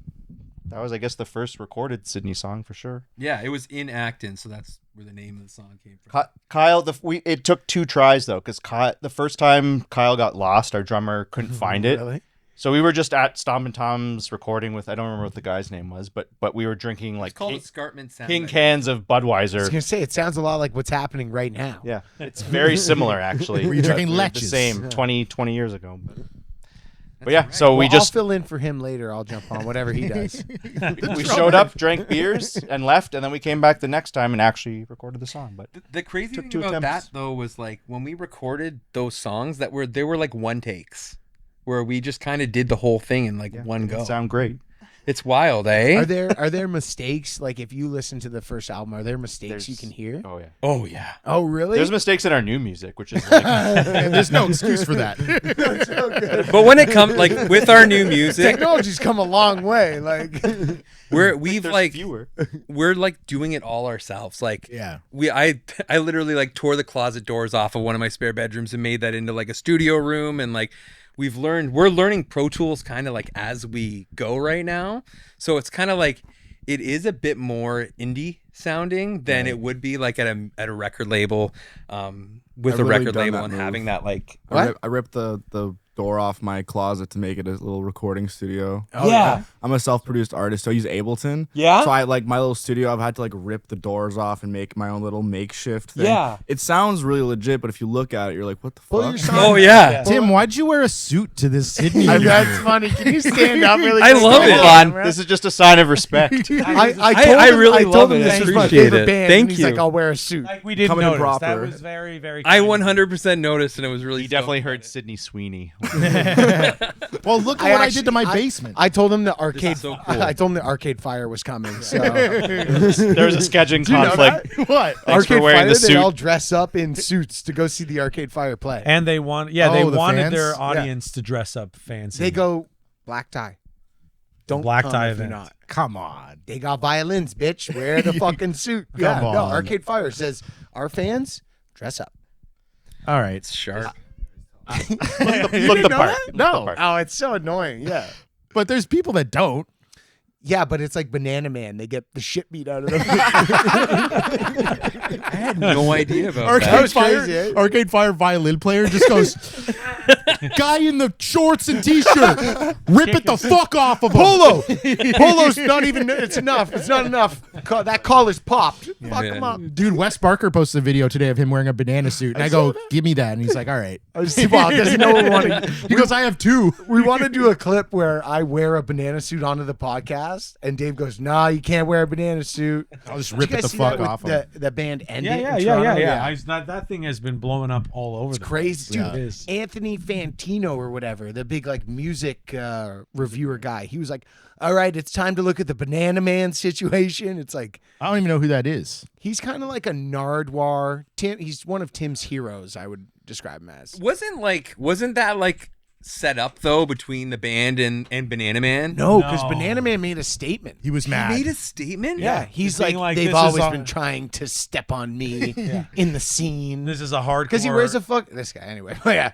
that was, I guess, the first recorded Sydney song for sure. Yeah, it was in Acton, so that's where the name of the song came from. Kyle, it took 2 tries though, because the first time Kyle got lost, our drummer couldn't find it. Really? So we were just at Stompin' Tom's recording with, I don't remember what the guy's name was, but we were drinking like It's called Escarpment Sound. king cans of I was Budweiser. gonna say it sounds a lot like what's happening right now. Yeah, it's very similar actually. Were you drinking They're Leches? The same, Yeah. 20 years ago. But That's yeah, right. so we Well, just I'll fill in for him later. I'll jump on whatever he does. we showed up, drank beers, and left, and then we came back the next time and actually recorded the song. But The crazy Took thing 2 about attempts. that though was like when we recorded those songs they were like one takes, where we just kind of did the whole thing in like one it go. sound great. It's wild, eh? Are there mistakes? Like if you listen to the first album, are there mistakes you can hear? Oh yeah. Oh yeah. Oh, really? There's mistakes in our new music, which is like, and there's no excuse for that. But when it comes like with our new music, Technology's come a long way. Like, we've there's like fewer. we're like doing it all ourselves. Like Yeah. I literally like tore the closet doors off of one of my spare bedrooms and made that into like a studio room, and like we're learning Pro Tools kind of like as we go right now. So it's kind of like it is a bit more indie sounding than it would be like at a record label, with I've a really record done label that and move. having that like. What? I ripped the door off my closet to make it a little recording studio. Oh, yeah. I'm a self-produced artist, so I use Ableton. Yeah? So I like my little studio. I've had to like rip the doors off and make my own little makeshift thing. Yeah. It sounds really legit, but if you look at it, you're like, what the fuck? Oh yeah. Tim, why'd you wear a suit to this Sydney? That's funny. Can you stand up really I quick? love it. Hold on. This is just a sign of respect. I really told love him it. this I was my appreciate favorite it. band. Thank and he's you. like, I'll wear a suit. Like we didn't Coming in notice. That proper. was very, very. I kind. 100% noticed, and it was really. He definitely heard Sydney Sweeney. Well, look at what I did to my basement. I told him the arcade. so cool. I told him the Arcade Fire was coming. So There was a scheduling conflict. What? Thanks for Arcade wearing Fire, the they suit. all dress up in suits to go see the Arcade Fire play. And they want, they Oh, the wanted fans? their Yeah. audience to dress up fancy. They go black tie. Don't black come tie if you're event. not. Come on. They got violins, bitch. Wear the fucking suit. Yeah, Come no. on. Arcade Fire says our fans dress up. All right. It's sharp. Look the part. No. Oh, it's so annoying. Yeah. But there's people that don't. Yeah, but it's like Banana Man. They get the shit beat out of them. I had no idea about Arcade that. was Fire, crazy, eh? Arcade Fire violin player just goes, guy in the shorts and t-shirt, rip it the fuck off of him. Polo. Polo's not even. It's enough. It's not enough. That collar's popped. Fuck him up. Dude, Wes Barker posted a video today of him wearing a banana suit, and I go, give me that. And he's like, all right. Well, doesn't know what we want to. He goes, I have two. We want to do a clip where I wear a banana suit onto the podcast, and Dave goes, "Nah, you can't wear a banana suit." I'll just Did rip you it guys the see that fuck with off him. the band End It Yeah, in yeah, Toronto? that thing has been blowing up all over. It's crazy, dude. Yeah. It is. Anthony Fantino or whatever, the big like music reviewer guy. He was like, "All right, it's time to look at the Banana Man situation." It's like I don't even know who that is. he's kind of like a Nardwar. He's one of Tim's heroes. I would describe him as. Wasn't that like set up though between the band and Banana Man? No, because No. Banana Man made a statement. He was He mad. made a statement. Yeah, he's Just being like, like, they've this is always our- been trying to step on me in the scene. This is a hardcore. Because he wears a fuck. This guy anyway. But yeah,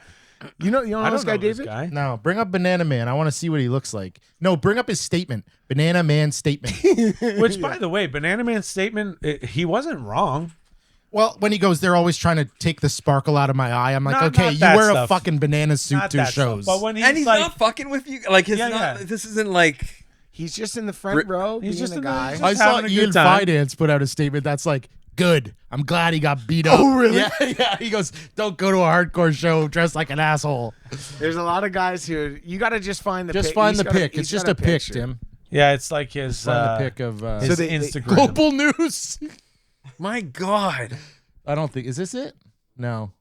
you know I this don't guy, know this David. guy. No, bring up Banana Man. I want to see what he looks like. No, bring up his statement. Banana Man statement. Which, by the way, Banana Man's statement, he wasn't wrong. Well, when he goes, they're always trying to take the sparkle out of my eye. I'm like, Not okay, you that wear stuff. a fucking banana suit Not to that shows. stuff. But when And he's like, not fucking with you. Like it's Yeah, not. yeah. This isn't like. He's just in the front row. he's being just a in the- guy. he's I just saw having a Ian good time. Finance put out a statement that's like, good. I'm glad he got beat up. Oh, really? Yeah, yeah. He goes, don't go to a hardcore show dressed like an asshole. There's a lot of guys who you got to just find the Just pic. find He's the got a- pic. he's It's just got a pic, picture. Tim. yeah, it's like his, Find the pic of his So they- Instagram. Global News. My God. I don't think, is this it? No.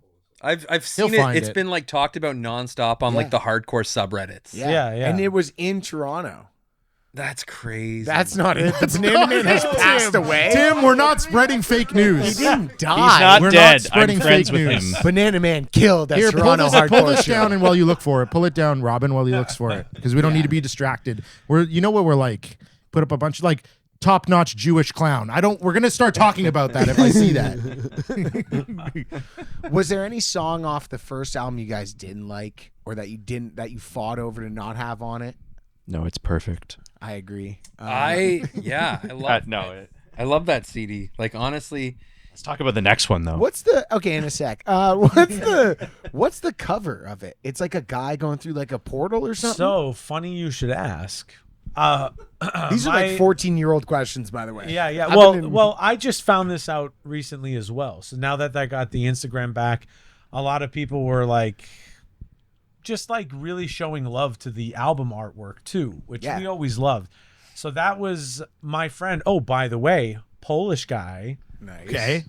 I've seen it. find It's it. been like talked about nonstop on like the hardcore subreddits. Yeah, yeah. And it was in Toronto. That's crazy. That's not it. The Banana Man has passed away. Tim, we're not spreading fake He news. didn't die. He's not We're not dead. I'm spreading friends fake with news. him. Banana Man killed at Here, pull Toronto this, pull hardcore this show. down and while you look for it. Pull it down, Robin, while he looks for it. Because we don't need to be distracted. You know what we're like? Put up a bunch of like top-notch Jewish clown. We're gonna start talking about that if I see that. Was there any song off the first album you guys didn't like, or that you fought over to not have on it? No, it's perfect. I agree. I love No, I love that CD. Like honestly, let's talk about the next one though. What's the okay in a sec? What's the cover of it? It's like a guy going through like a portal or something. So funny you should ask. These are like 14-year-old questions, by the way. Yeah, yeah. I've Well, been in- well, I just found this out recently as well. So now that I got the Instagram back, a lot of people were like, just like really showing love to the album artwork too, which Yeah. we always loved. So that was my friend. Oh, by the way, Polish guy. Nice. Okay.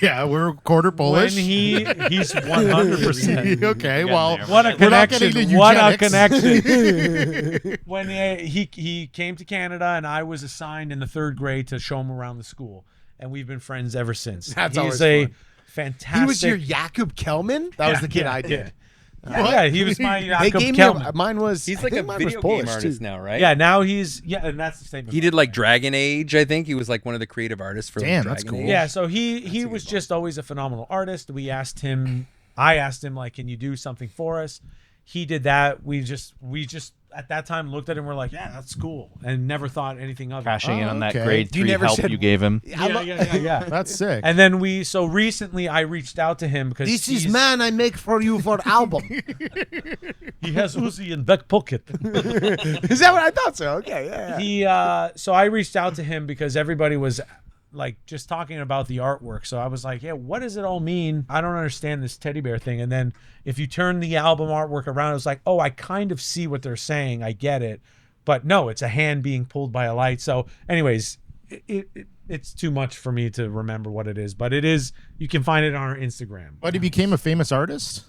Yeah, we're quarter Polish. When he's 100%. Okay, well, What a we're not getting connection! into What a eugenics. connection! When he came to Canada, and I was assigned in the 3rd grade to show him around the school, and we've been friends ever since. That's He's always a fun. fantastic. He was your Jakub Kelman? That was the kid I did. Yeah, he was my They Jakob gave Kelman. me mine was he's I like think a mine was video Polish, game artist too. now, right? Yeah, now he's and that's the statement. He did like Dragon Age, I think. He was like one of the creative artists for Damn, Dragon that's cool. Age. Yeah, so he was just always a phenomenal artist. I asked him like, can you do something for us? he did that. We just at that time looked at it and we're like, yeah, that's cool, and never thought anything of it. Cashing in on that okay. grade You 3 never help said- you gave him. Yeah. That's sick. And then so recently I reached out to him because I make for you for album. he has Uzi in back pocket. Is that what I thought? So okay, yeah. So I reached out to him because everybody was like just talking about the artwork. So I was like, yeah, what does it all mean? I don't understand this teddy bear thing. And then if you turn the album artwork around, it was like, oh, I kind of see what they're saying. I get it. But no, it's a hand being pulled by a light. So anyways, it's too much for me to remember what it is. But it is, you can find it on our Instagram. But he became a famous artist?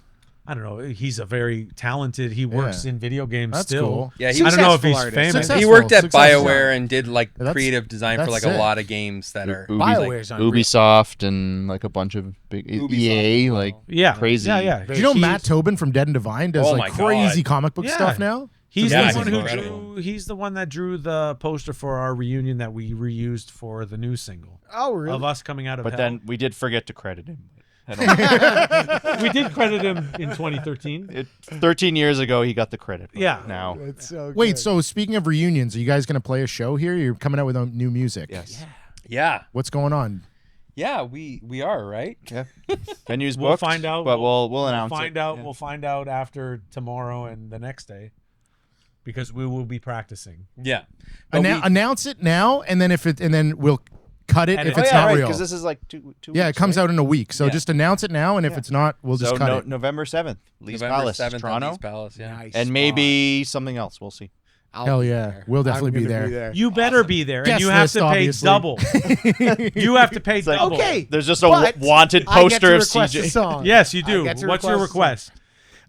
I don't know. He's a very talented. He works in video games That's still. cool. Yeah, I don't know if he's Successful artist. famous. Successful. he worked at Successful. BioWare and did like That's- creative design for that's like a sick. lot of games that are BioWare's on Ubisoft and like a bunch of big EA, like Yeah, crazy. Yeah. Do you know He's- Matt Tobin from Dead and Divine does Oh like my crazy God. comic book Yeah. stuff now? He's Yeah, the one he's who incredible. he's the one that drew the poster for our reunion that we reused for the new single Oh, really? of us coming out of But hell. then we did forget to credit him. I don't know. We did credit him in 2013. 13 years ago, he got the credit. but Yeah. Now, It's so Wait, good. so speaking of reunions, are you guys going to play a show here? You're coming out with new music. yes. yeah. What's going on? Yeah, we are, right? Yeah. Venues We'll booked. find out. But we'll announce find it. out. Yeah. We'll find out after tomorrow and the next day, because we will be practicing. Yeah. But Announce it now, and then we'll cut it And if it- it's yeah, not right, real. because this is like two Yeah, it weeks, comes right? out in a week. So Yeah. just announce it now, and if it's not, we'll just So cut it. November 7th, Lee's November Palace, 7th at Toronto. Lee's Palace, yeah. Nice And spot. maybe something else. We'll see. I'll Hell be yeah. there. We'll definitely I'm be gonna there. You better be there, and Guest you have list, to pay obviously. double. You have to pay like- double. Okay. There's just a But wanted I get poster to of request a CJ. song. Yes, you I do. get to What's your request a song. request?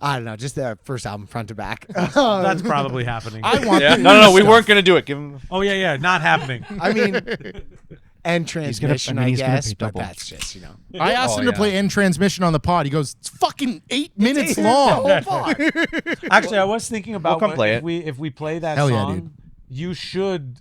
I don't know, just the first album front to back. That's probably happening. I want Yeah. the No, new we stuff. weren't going to do it. Give him. Oh yeah, not happening. I mean, and transmission, I he's gonna guess, pay but double. that's just, I asked Oh, him to yeah. play end transmission on the pod. He goes, it's fucking 8 minutes the long. whole part. Actually, I was thinking about come play if we play that Hell yeah, song, dude. you should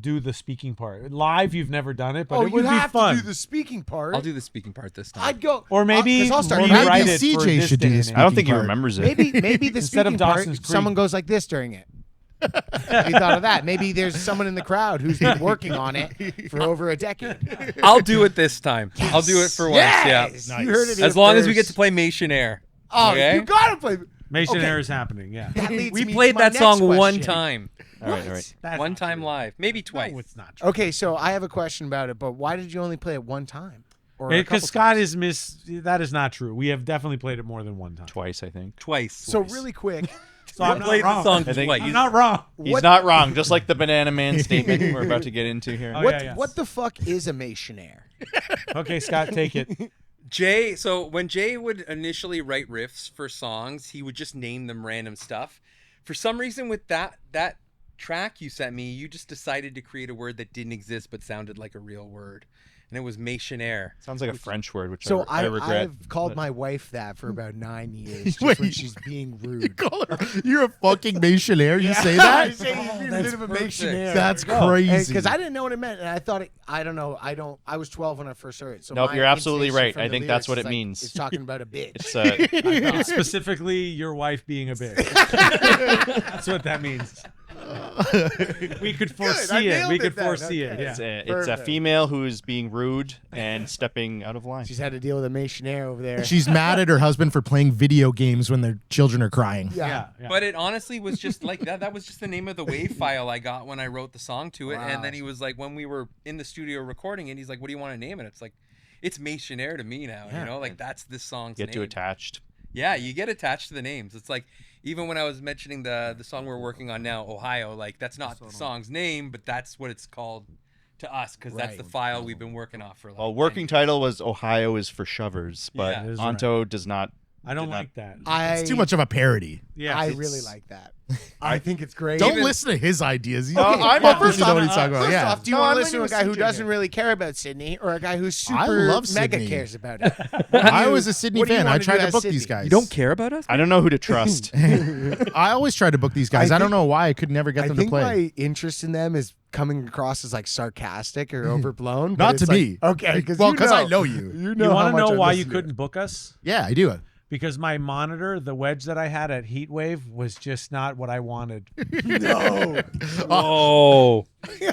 do the speaking part. Live, you've never done it, but Oh, it would you be have fun. to do the speaking part. I'll do the speaking part this time. I'd go. Or maybe 'cause I'll start rewrite Maybe it for CJ this should do day this. and I don't age. think he part. remembers it. Maybe the Instead of speaking part, Dawson's Creek. someone goes like this during it. You thought of that? Maybe there's someone in the crowd who's been working on it for over a decade. I'll do it this time. I'll do it for once. Yes! Yeah. You heard it here As long as we get first. to play Mationaire. Oh, okay? you gotta play. Mason Okay. Air is happening. Yeah. That leads We me played to my that next song one question. time. All right, all right. That's One not time true. live. Maybe twice. No, it's not true. Okay, so I have a question about it, but why did you only play it one time? Or a Because couple Scott times? is that is not true. We have definitely played it more than one time. Twice, I think. Twice. So really quick, So I'm not played the wrong. song I think- twice. I'm not wrong. He's What- not wrong, just like the Banana Man statement we're about to get into here. Oh, what yeah. what the fuck is a Mationaire? Okay, Scott, take it. Jay, so when Jay would initially write riffs for songs, he would just name them random stuff. For some reason, with that track you sent me, you just decided to create a word that didn't exist but sounded like a real word, and it was Mationaire. Sounds like a French word, which So I regret. I've called my wife that for about 9 years, just Wait. when she's being rude. Call her- You're a fucking Mationaire. You say I that? say you're being a bit of a perfect. Mationaire. That's crazy. Because I didn't know what it meant, and I thought I don't know. I was 12 when I first heard it. So Nope, my you're absolutely intuition right. from I the think that's lyrics what is it like, means. It's talking about a bitch. It's It's specifically your wife being a bitch. That's what that means. We could I foresee it. nailed We it could then. foresee Okay. it. it's Yeah. a Perfect. female who's being rude and stepping out of line. She's had to deal with a Mationaire over there. She's mad at her husband for playing video games when their children are crying. Yeah. But it honestly was just like that. That was just the name of the WAV file I got when I wrote the song to it. Wow. And then he was like, when we were in the studio recording it, he's like, "What do you want to name it?" It's like, it's Mationaire to me now. You know, like that's this song's Get name. too attached. Yeah, you get attached to the names. It's like even when I was mentioning the song we're working on now, Ohio, like that's not the song's name, but that's what it's called to us because that's Right. the file we've been working off for. Like Well, 10 working years. title was Ohio is for shovers, but Yeah. It is Ontoe does not. I don't did not- like that. It's too much of a parody. Yeah. I it's- really like that. I think it's great. Don't listen to his ideas. You Okay, I'm well, not first you know off, what he's talking about. first Yeah. off, do you No, want I'm to listen to a leaning guy with who CJ doesn't here. really care about Sydney, or a guy who's super I love mega Sydney. cares about it? I was a Sydney what do you fan. I wanna do tried to as book Sydney? these guys. You don't care about us? I don't know who to trust. I always try to book these guys. I don't think- know why I could never get I them to think play. my interest in them is coming across as like sarcastic or overblown. but Not it's to like- me. Okay, Well, because I know you. You You know want how to much know I why you listen to it. couldn't book us? Yeah, I do. because my monitor, the wedge that I had at Heatwave, was just not what I wanted. No. Oh, He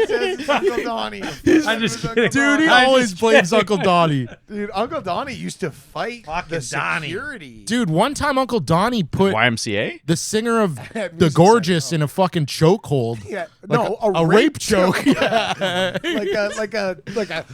says it's Uncle Donnie. I'm just kidding. Dude, he I'm always just blames Uncle Donnie. Dude, Uncle Donnie used to fight Fucking the Donnie. security. Dude, one time Uncle Donnie put YMCA? the singer of At The Music Gorgeous Center. in a fucking chokehold. Yeah, Like no, a rape choke. Yeah. like a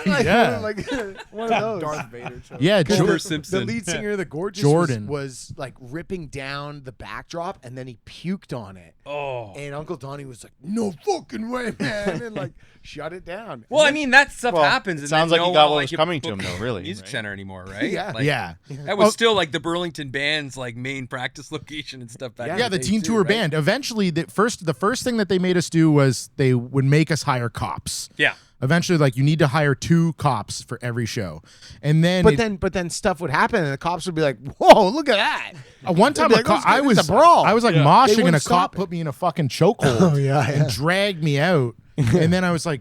Yeah. like one of those. Darth Vader. Yeah, Homer The Simpson. lead singer of the Gorgeous Jordan. was like ripping down the backdrop, and then he puked on it. Oh. And Uncle Donnie was like, "No fucking way, man!" and like shut it down. Well, I mean, that stuff Well, happens. it and sounds then like he no got one, what like, was you coming to him, book though, really, Music right? Center anymore, right? Yeah. Like, yeah. That was still like the Burlington band's like main practice location and stuff back. Yeah, in Yeah, the day teen too, tour right? band. Eventually, the first thing that they made us do was they would make us hire cops. Yeah. Eventually, like you need to hire 2 cops for every show, and then But then stuff would happen, and the cops would be like, "Whoa, look at that!" one time They'd be a like, cop, "It's a brawl." I was like They moshing, and wouldn't a stop cop it. put me in a fucking chokehold. Oh, yeah, and dragged me out, and then I was like.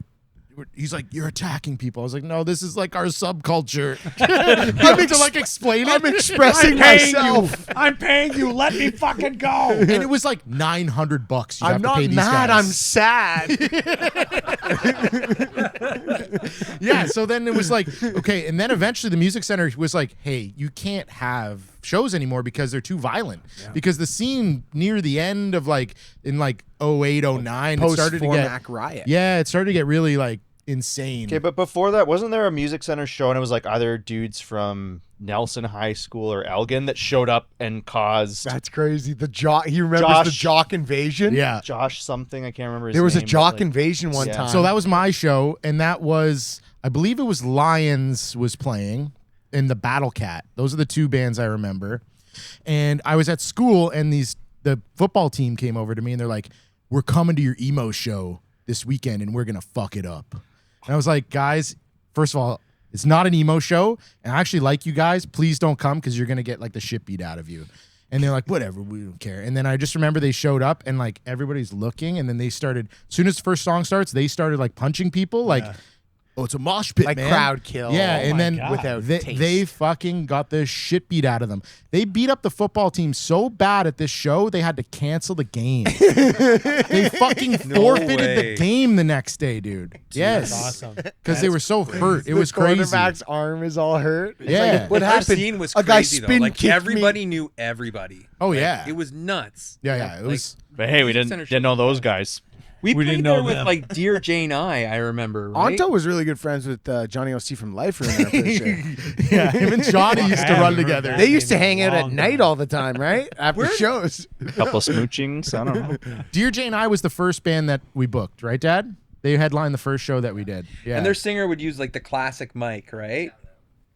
He's like, you're attacking people. I was like, no, this is like our subculture. I'm to like explain it. I'm expressing myself. I'm paying you. Let me fucking go. And it was like $900. You I'm have to not pay these mad. guys. I'm sad. Yeah, so then it was like, okay, and then eventually the Music Center was like, hey, you can't have shows anymore because they're too violent. Because the scene near the end of like, in like 08, 09, it started to get, Post-Formac riot. yeah, it started to get really like insane. Okay, but before that, wasn't there a Music Center show and it was like either dudes from Nelson High School or Elgin that showed up and caused That's crazy. The jock. He remembers the jock invasion. Yeah. Josh something? I can't remember his There was a name, but, jock like, invasion one Yeah. time. So that was my show, and that was, I believe it was Lions was playing and the Battle Cat. Those are the 2 bands I remember. And I was at school, and the football team came over to me, and they're like, we're coming to your emo show this weekend, and we're going to fuck it up. And I was like, guys, first of all, it's not an emo show, and I actually like you guys. Please don't come because you're going to get like the shit beat out of you. And they're like, whatever, we don't care. And then I just remember they showed up, and like everybody's looking, and then they started, as soon as the first song starts, they started like punching people, like, oh, it's a mosh pit, like man. crowd kill. Yeah, and my then God. Without they, taste. they fucking got the shit beat out of them. They beat up the football team so bad at this show, they had to cancel the game. They fucking forfeited the way. game the next day, dude. Yes. That's awesome. Because they were so hurt. It was the crazy. quarterback's arm is all hurt. It's Yeah. like, what Our happened? scene was a guy crazy though. spin Like kicked everybody knew everybody. Oh, Like, yeah. it was nuts. Yeah, yeah. It Like, was. But hey, we Music Center didn't know those guys. We We played didn't there know with them. like Dear Jane I remember. Me. Right? Ontoe was really good friends with Johnny O.C. from Lifer in there for sure. Yeah, him and Johnny used to I run haven't heard together. that. They used to Name in hang a out at long night time. all the time, right? After shows. A couple of smoochings. I don't know. Dear Jane I was the first band that we booked, right, Dad? They headlined the first show that we did. Yeah. And their singer would use like the classic mic, right?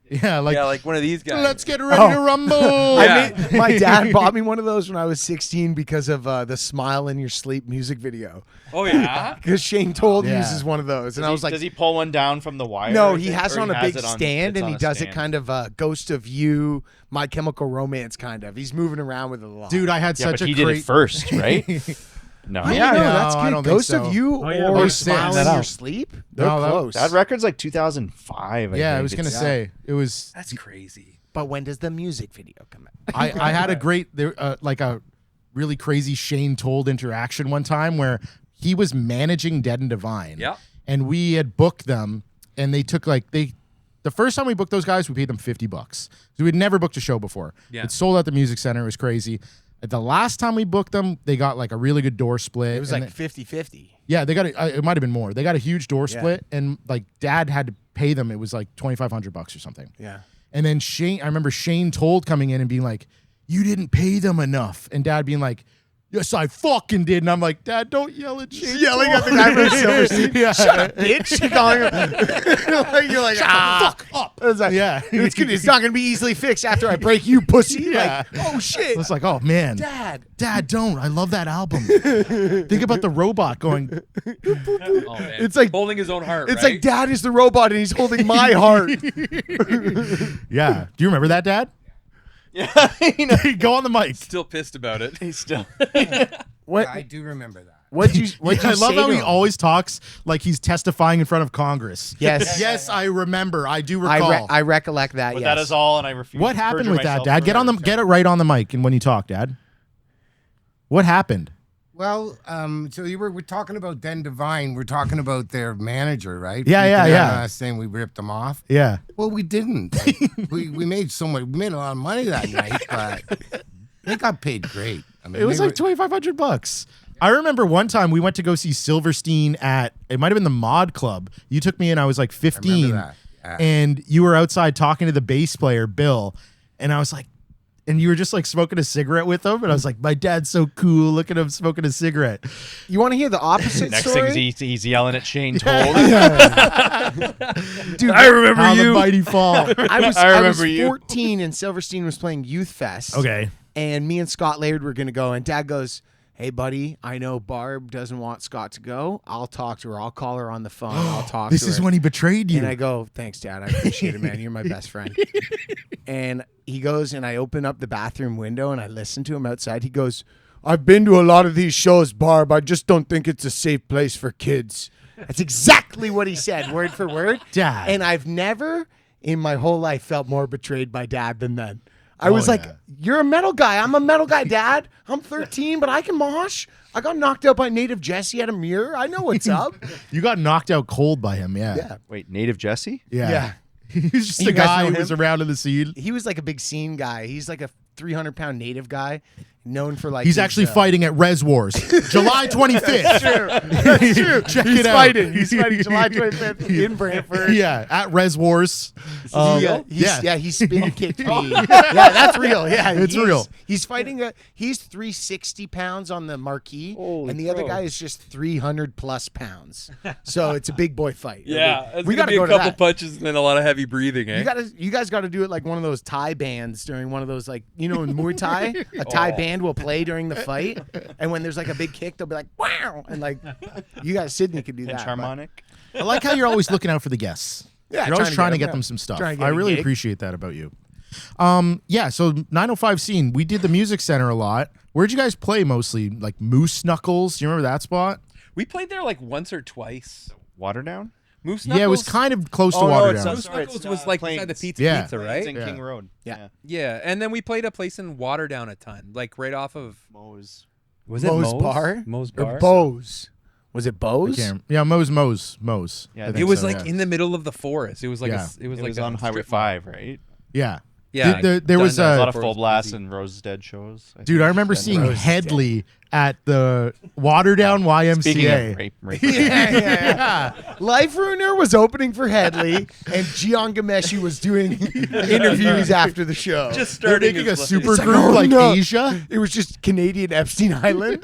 yeah, like, Yeah, like one of these guys. let's get ready to rumble. Yeah. My dad bought me one of those when I was 16 because of the "Smile in Your Sleep" music video. Oh yeah. Because Shane Told Yeah. uses one of those, and I was like, does he pull one down from the wire? no, or he thing? has it Or on a big it on- stand, it's and on he a does it stand? kind of Ghost of You, My Chemical Romance kind of. He's moving around with it a lot. Dude, I had Yeah, such but a he did great it first, right? No. yeah, No, no, that's I good. don't think Ghost so. of You Oh, yeah, or we're Smile finding in that Your out. Sleep. They're No, close. That record's like 2005. I Yeah, I think. was gonna It's- say it was. That's crazy. But when does the music video come out? I had a great like a really crazy Shane Told interaction one time where he was managing Dead and Divine. Yeah. And we had booked them, and they took like the first time we booked those guys, we paid them $50. So we'd never booked a show before. Yeah. It sold at the Music Center. It was crazy. The last time we booked them, they got like a really good door split. It was and like 50-50. yeah, they got it might have been more. They got a huge door Yeah. split, and like Dad had to pay them. It was like $2,500 or something. Yeah. And then Shane, I remember Shane Told coming in and being like, "You didn't pay them enough," and Dad being like, "Yes, I fucking did." And I'm like, "Dad, don't yell at Shane." Yelling at the Told." guy from Silver Sea. Yeah. Shut up, bitch. Calling him. You're like, Fuck up. It's like, Yeah. it's not going to be easily fixed after I break you, pussy. Yeah. Like, oh, shit. It's like, oh man, Dad. don't. I love that album. Think about the robot going. Oh man. It's like- holding his own heart. It's right? like Dad is the robot and he's holding my heart. Yeah. Do you remember that, Dad? Yeah, you know, Go on the mic. still pissed about it. he's still. What, I do remember that. What'd you I love say how to he him? always talks like he's testifying in front of Congress. Yes. Yes, I remember. I do recall. I recollect that. But yes. that is all, and I refuse. What to happened perjure with that, myself Dad? from Get it right on the mic, and when you talk, Dad. What happened? Well, so we're talking about Den Divine. We're talking about their manager, right? Yeah, Freaking yeah, out on yeah. us saying we ripped them off. Yeah. Well, we didn't. Like, we made we made a lot of money that night, but they got paid great. I mean, It was they like $2,500. I remember one time we went to go see Silverstein at, it might have been the Mod Club. You took me in, I was like 15. that. Yeah. And you were outside talking to the bass player, Bill. And I was like, and you were just like smoking a cigarette with him. And I was like, my dad's so cool. Look at him smoking a cigarette. You want to hear the opposite Next story? thing he's yelling at Shane Told. Dude, I remember How the you. mighty fall. I was remember you. 14 and Silverstein was playing Youth Fest. Okay. And me and Scott Laird were going to go. And Dad goes, hey, buddy, I know Barb doesn't want Scott to go. I'll talk to her. I'll call her on the phone. I'll talk This to her. is when he betrayed you. And I go, thanks, Dad. I appreciate it, man. You're my best friend. And he goes, and I open up the bathroom window and I listen to him outside. He goes, I've been to a lot of these shows, Barb. I just don't think it's a safe place for kids. That's exactly what he said, word for word. Dad. And I've never in my whole life felt more betrayed by Dad than then. I was like, yeah. you're a metal guy. I'm a metal guy, Dad. I'm 13, but I can mosh. I got knocked out by Native Jesse at a mirror. I know what's up. You got knocked out cold by him, yeah. Yeah. Wait, Native Jesse? Yeah. He was just You a guys guy know who was him? around in the scene. He was like a big scene guy. He's like a 300-pound Native guy, known for like. He's his, actually fighting at Res Wars, July 25th. That's true. Check He's it out. fighting. He's fighting July 25th in Brantford. Yeah, at Res Wars. He spin kicked me. Yeah, that's real. Yeah, It's he's- real. He's fighting he's 360 pounds on the marquee, Holy and the other crow. guy is just 300 plus pounds. So it's a big boy fight. Yeah, we got to be go a to couple that. punches and then a lot of heavy breathing. Eh? You guys got to do it like one of those Thai bands during one of those, like, in Muay Thai, a Thai band will play during the fight, and when there's like a big kick, they'll be like, wow, and like, you guys, Sydney could do And that. but- harmonic? I like how you're always looking out for the guests. Yeah, You're always trying to get get them some stuff. Trying to get I a really gig. appreciate that about you. Yeah, so 905 scene, we did the Music Center a lot. Where'd you guys play mostly? Like Moose Knuckles? Do you remember that spot? We played there like once or twice. Waterdown? Moose Knuckles. Yeah, it was kind of close to Oh, no, Waterdown. it's Moose Sorry, Knuckles it's, was like Plains. beside the Pizza Yeah. Pizza, It's right? in King Road. Yeah. Yeah, and then we played a place in Waterdown a ton, like right off of. Moe's. Was Moe's Bar? Moe's Or Bar. Bose. Was it Bose? Yeah, Moe's. Yeah, I it think It was so, like yeah. in the middle of the forest. It was like Yeah. it was It like was a on Highway strip mall. 5, right? Yeah. Yeah, There was done A that lot of for Full us Blast easy. and Rose's Dead shows. I Dude, think. I remember And seeing Rose- Headley at the Waterdown YMCA. Speaking of rape. Yeah. Life Ruiner was opening for Headley, and Gian Gameshi was doing interviews after the show. Just They're starting making a his life. super It's like, group oh, like no. Asia. It was just Canadian Epstein Island.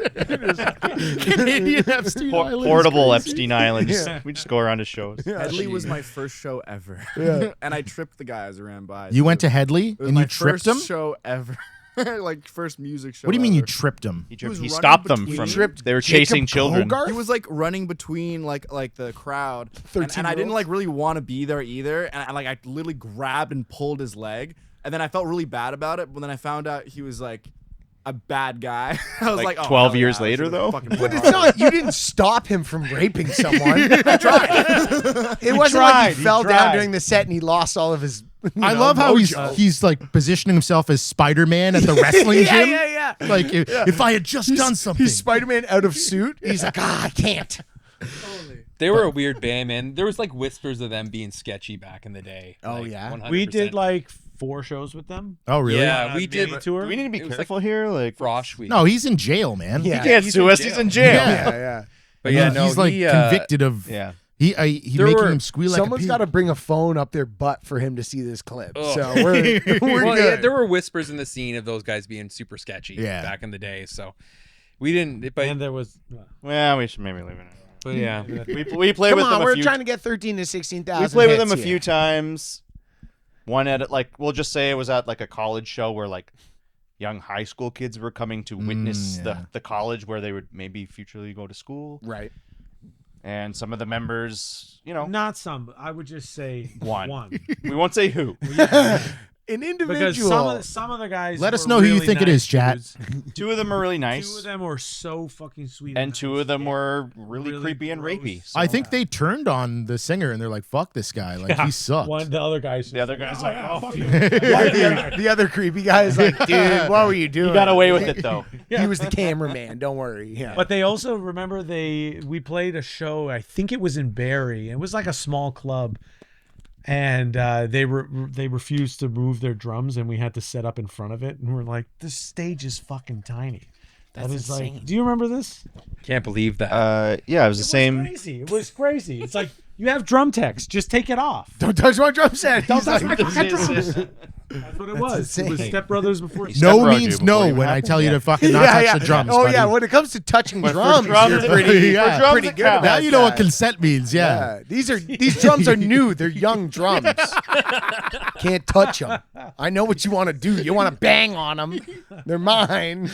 Canadian Epstein Island. is Portable crazy. Epstein Island. We just go around to shows. Headley was my first show ever. Yeah. And I tripped the guy as I ran by. You went to Headley It was and my you tripped first him? show ever. Like first music show. What do you mean you ever. tripped him? He, was he running stopped them between- from. Tripped They were Jacob chasing children. Hogarth? He was like running between like the crowd, and I didn't like really want to be there either. And I literally grabbed and pulled his leg, and then I felt really bad about it. But then I found out he was like a bad guy. I was Like like, oh, 12 hell years yeah, I later, should've though? fucking But went it's hard. not. You didn't stop him from raping someone. I tried. It wasn't like tried, he he fell down tried. during the set and he lost all of his. I love how he's like positioning himself as Spider-Man at the wrestling gym. Yeah. Like if I had just done something. He's Spider-Man out of suit. He's like, I can't. They were a weird band, man. There was like whispers of them being sketchy back in the day. Oh, like, yeah? 100%. We did like 4 shows with them. Oh really? Yeah, we did. Mini tour. Do we need to be It was like careful here? Like, Frosh Week. No, he's in jail, man. Yeah. he can't he's sue in us. jail. He's in jail. Yeah. but yeah, no, he's like he, convicted of. Yeah. He There making were- him squeal like Someone's a got pig. to bring a phone up their butt for him to see this clip. Ugh. So we're Well, good. yeah, there were whispers in the scene of those guys being super sketchy Yeah. back in the day. So we didn't. But, And there was. Well, we should maybe leave it. but yeah, We play Come with on, them we're a few. trying to get 13 to 16,000. We played with them a hits few here. times. One at like we'll just say it was at like a college show where like young high school kids were coming to witness yeah. the college where they would maybe futurely go to school. Right. And some of the members, Not some. I would just say One. One. we won't say who. It An individual. Because some of the guys. Let us were know who you really think it nice is, chat. dudes. 2 of them are really nice. 2 of them were so fucking sweet. And 2 of them nice. were really Really creepy and gross. rapey. I think they turned on the singer and they're like, "Fuck this guy! Like he sucked." The other guy's. The other guy's like, oh, fuck you. The other creepy guy is like, dude, what were you doing? you got away with it though. He was the cameraman. Don't worry. Yeah. But they also remember we played a show. I think it was in Barrie. It was like a small club, and they refused to move their drums, and we had to set up in front of it. And we're like, this stage is fucking tiny. That is insane. like. Do you remember this? Can't believe that. Yeah, it was the same. Crazy. It was crazy. It's like you have drum techs. Just take it off. Don't touch my drum set. Don't He's touch like, my fucking drums. That's what it was. insane. It was Step Brothers before. No Step bro, means dude, no before you when I happen. tell you to fucking not touch the drums. Oh buddy. yeah, when it comes to touching But for drums, drums, you're it- pretty, Yeah. for drums, pretty it good. counts. Now about you know what that. consent means. Yeah. These drums are new. They're young drums. Can't touch them. I know what you want to do. You want to bang on them. They're mine.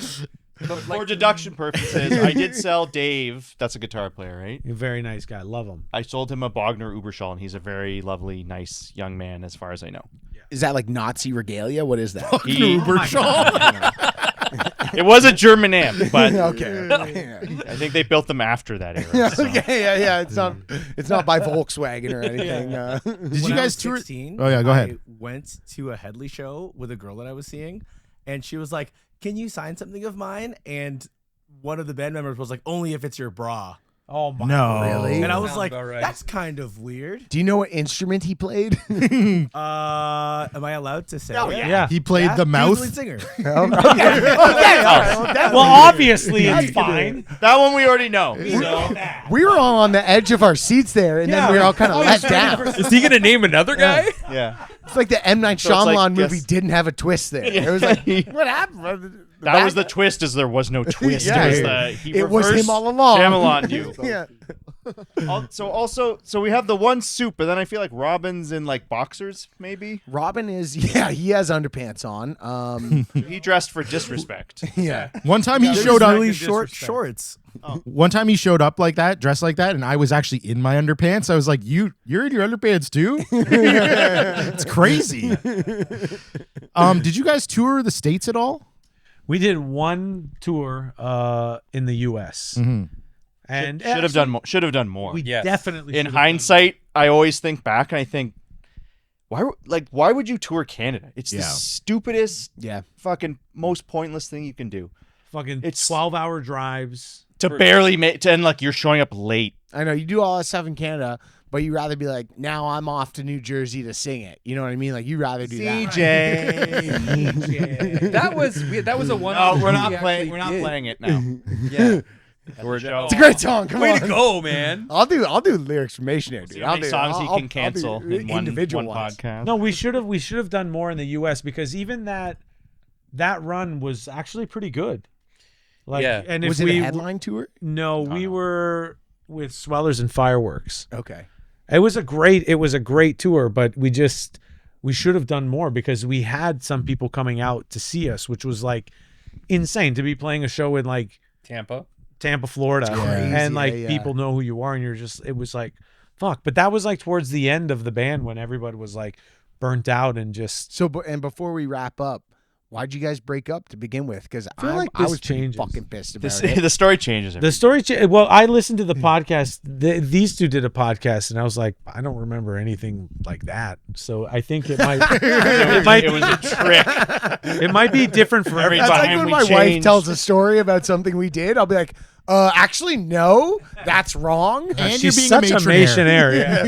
For deduction purposes, I did sell Dave. That's a guitar player, right? You're a very nice guy. Love him. I sold him a Bogner Uberschall, and he's a very lovely, nice young man, as far as I know. Is that like Nazi regalia? What is that? He, it was a German amp, but Okay. I think they built them after that era. So. Okay. Yeah. It's not by Volkswagen or anything. Did you guys tour? 16, Oh, yeah, go ahead. I went to a Headley show with a girl that I was seeing, and she was like, "Can you sign something of mine?" And one of the band members was like, "Only if it's your bra." Oh my. No. Really? And I was Sounds like, about right. "That's kind of weird." Do you know what instrument he played? Am I allowed to say? Oh, it? Yeah. He played Yeah, the he was mouth. the lead singer. Okay. All right. Well, obviously it's fine. That one we already know. We were all on the edge of our seats there, and then we were all kind of let down. Is he gonna name another guy? Yeah. It's like the M. Night So it's like, Shyamalan movie guess- didn't have a twist there. It was like, what happened? That was the twist, is there was no twist. Yeah. It was the he It was reversed him all along. Shyamalan you. Yeah. So we have the one suit, but then I feel like Robin's in like boxers, maybe. Robin is, he has underpants on. He dressed for disrespect. Yeah. One time he There's showed up. really short shorts. One time he showed up like that, dressed like that, and I was actually in my underpants. I was like, "You're in your underpants too?" It's crazy. Did you guys tour the States at all? We did one tour in the U.S. And Should have done more. Should have done more. We Yes. definitely. In should have done hindsight, I always think back and I think, why would you tour Canada? It's the Yeah. stupidest, Yeah. fucking most pointless thing you can do. fucking It's- 12-hour drives. To barely make, and like you're showing up late. I know you do all that stuff in Canada, but you'd rather be like, now I'm off to New Jersey to sing it. You know what I mean? Like you'd rather do that. CJ. That was a one. No, we're we not actually playing. We're not did. playing it now. Yeah. We're It's a great song. Come Way on. to go, man. I'll do lyrics from Missionary, dude. See how many songs he I'll can do cancel in one individual ones. podcast. No, we should have done more in the U.S. because even that run was actually pretty good. Like, Yeah. and if Was it we a headline tour? no, we were with Swellers and Fireworks. Okay. It was a great tour, but we should have done more because we had some people coming out to see us, which was like insane to be playing a show in like Tampa, Florida, crazy. and like Yeah. people know who you are, and it was like, fuck. But that was like towards the end of the band when everybody was like burnt out and just. So, and before we wrap up, why'd you guys break up to begin with? Because feel like I this was pretty changes. fucking pissed about This, it. the story changes. The story. Well, I listened to the podcast. These two did a podcast, and I was like, I don't remember anything like that. So I think it might. it was a trick. It might be different for Every That's everybody. like time when we my wife changed. tells a story about something we did. I'll be like, actually, no, that's wrong. And She's you're being such a matronaire. missionary. Yeah.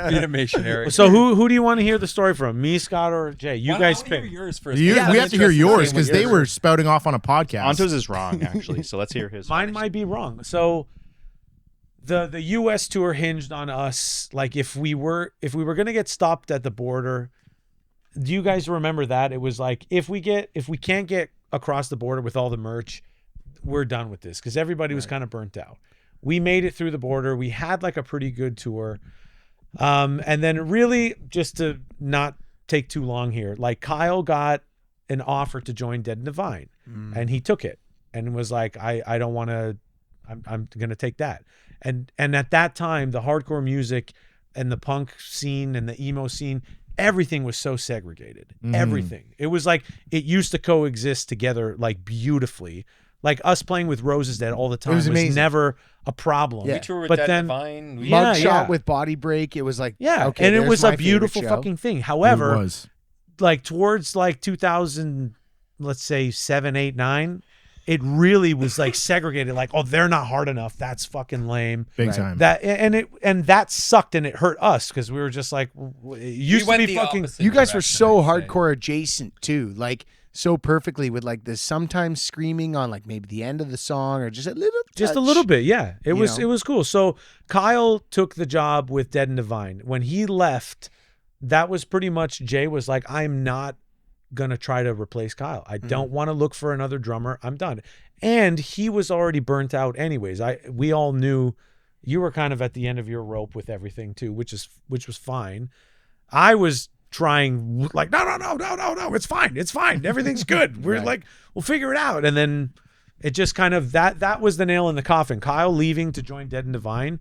being a missionary. So who do you want to hear the story from? Me, Scott, or Jay? You guys pick. yours first. We I'm have to hear interested in yours hearing because what they yours were is. spouting off on a podcast. Onto's is wrong, actually. So let's hear his. Mine first. might be wrong. So the U.S. tour hinged on us. Like if we were gonna get stopped at the border. Do you guys remember that? It was like if we can't get across the border with all the merch, we're done with this because everybody was kind of burnt out. We made it through the border. We had like a pretty good tour. And then really just to not take too long here, like Kyle got an offer to join Dead and Divine and he took it and was like, I don't want to, I'm going to take that. And at that time, the hardcore music and the punk scene and the emo scene, everything was so segregated. Everything. It was like it used to coexist together like beautifully. Like us playing with Roses Dead all the time was never a problem. Yeah. We toured with But Dead then- Divine. We, Yeah, Mugshot with Body Break. It was like, Yeah, okay, and it there's was my a beautiful favorite show. fucking thing. It However, was. like towards like 2000, let's say 7, 8, 9, it really was like segregated. Like, oh, they're not hard enough. That's fucking lame. Big Right. time. And that sucked and it hurt us because we were just like, it used to went be the fucking. opposite You guys were direction, so I'd say. hardcore adjacent too, like so perfectly with like the sometimes screaming on like maybe the end of the song or just a little, Just a touch. little bit, yeah. It You was know? it was cool. So Kyle took the job with Dead and Divine. When he left, that was pretty much Jay was like, I'm not gonna try to replace Kyle. I don't want to look for another drummer. I'm done. And he was already burnt out anyways. We all knew you were kind of at the end of your rope with everything too, which was fine. I was trying like no, it's fine, everything's good. We're like, we'll figure it out. And then it just kind of that was the nail in the coffin. Kyle leaving to join Dead and Divine,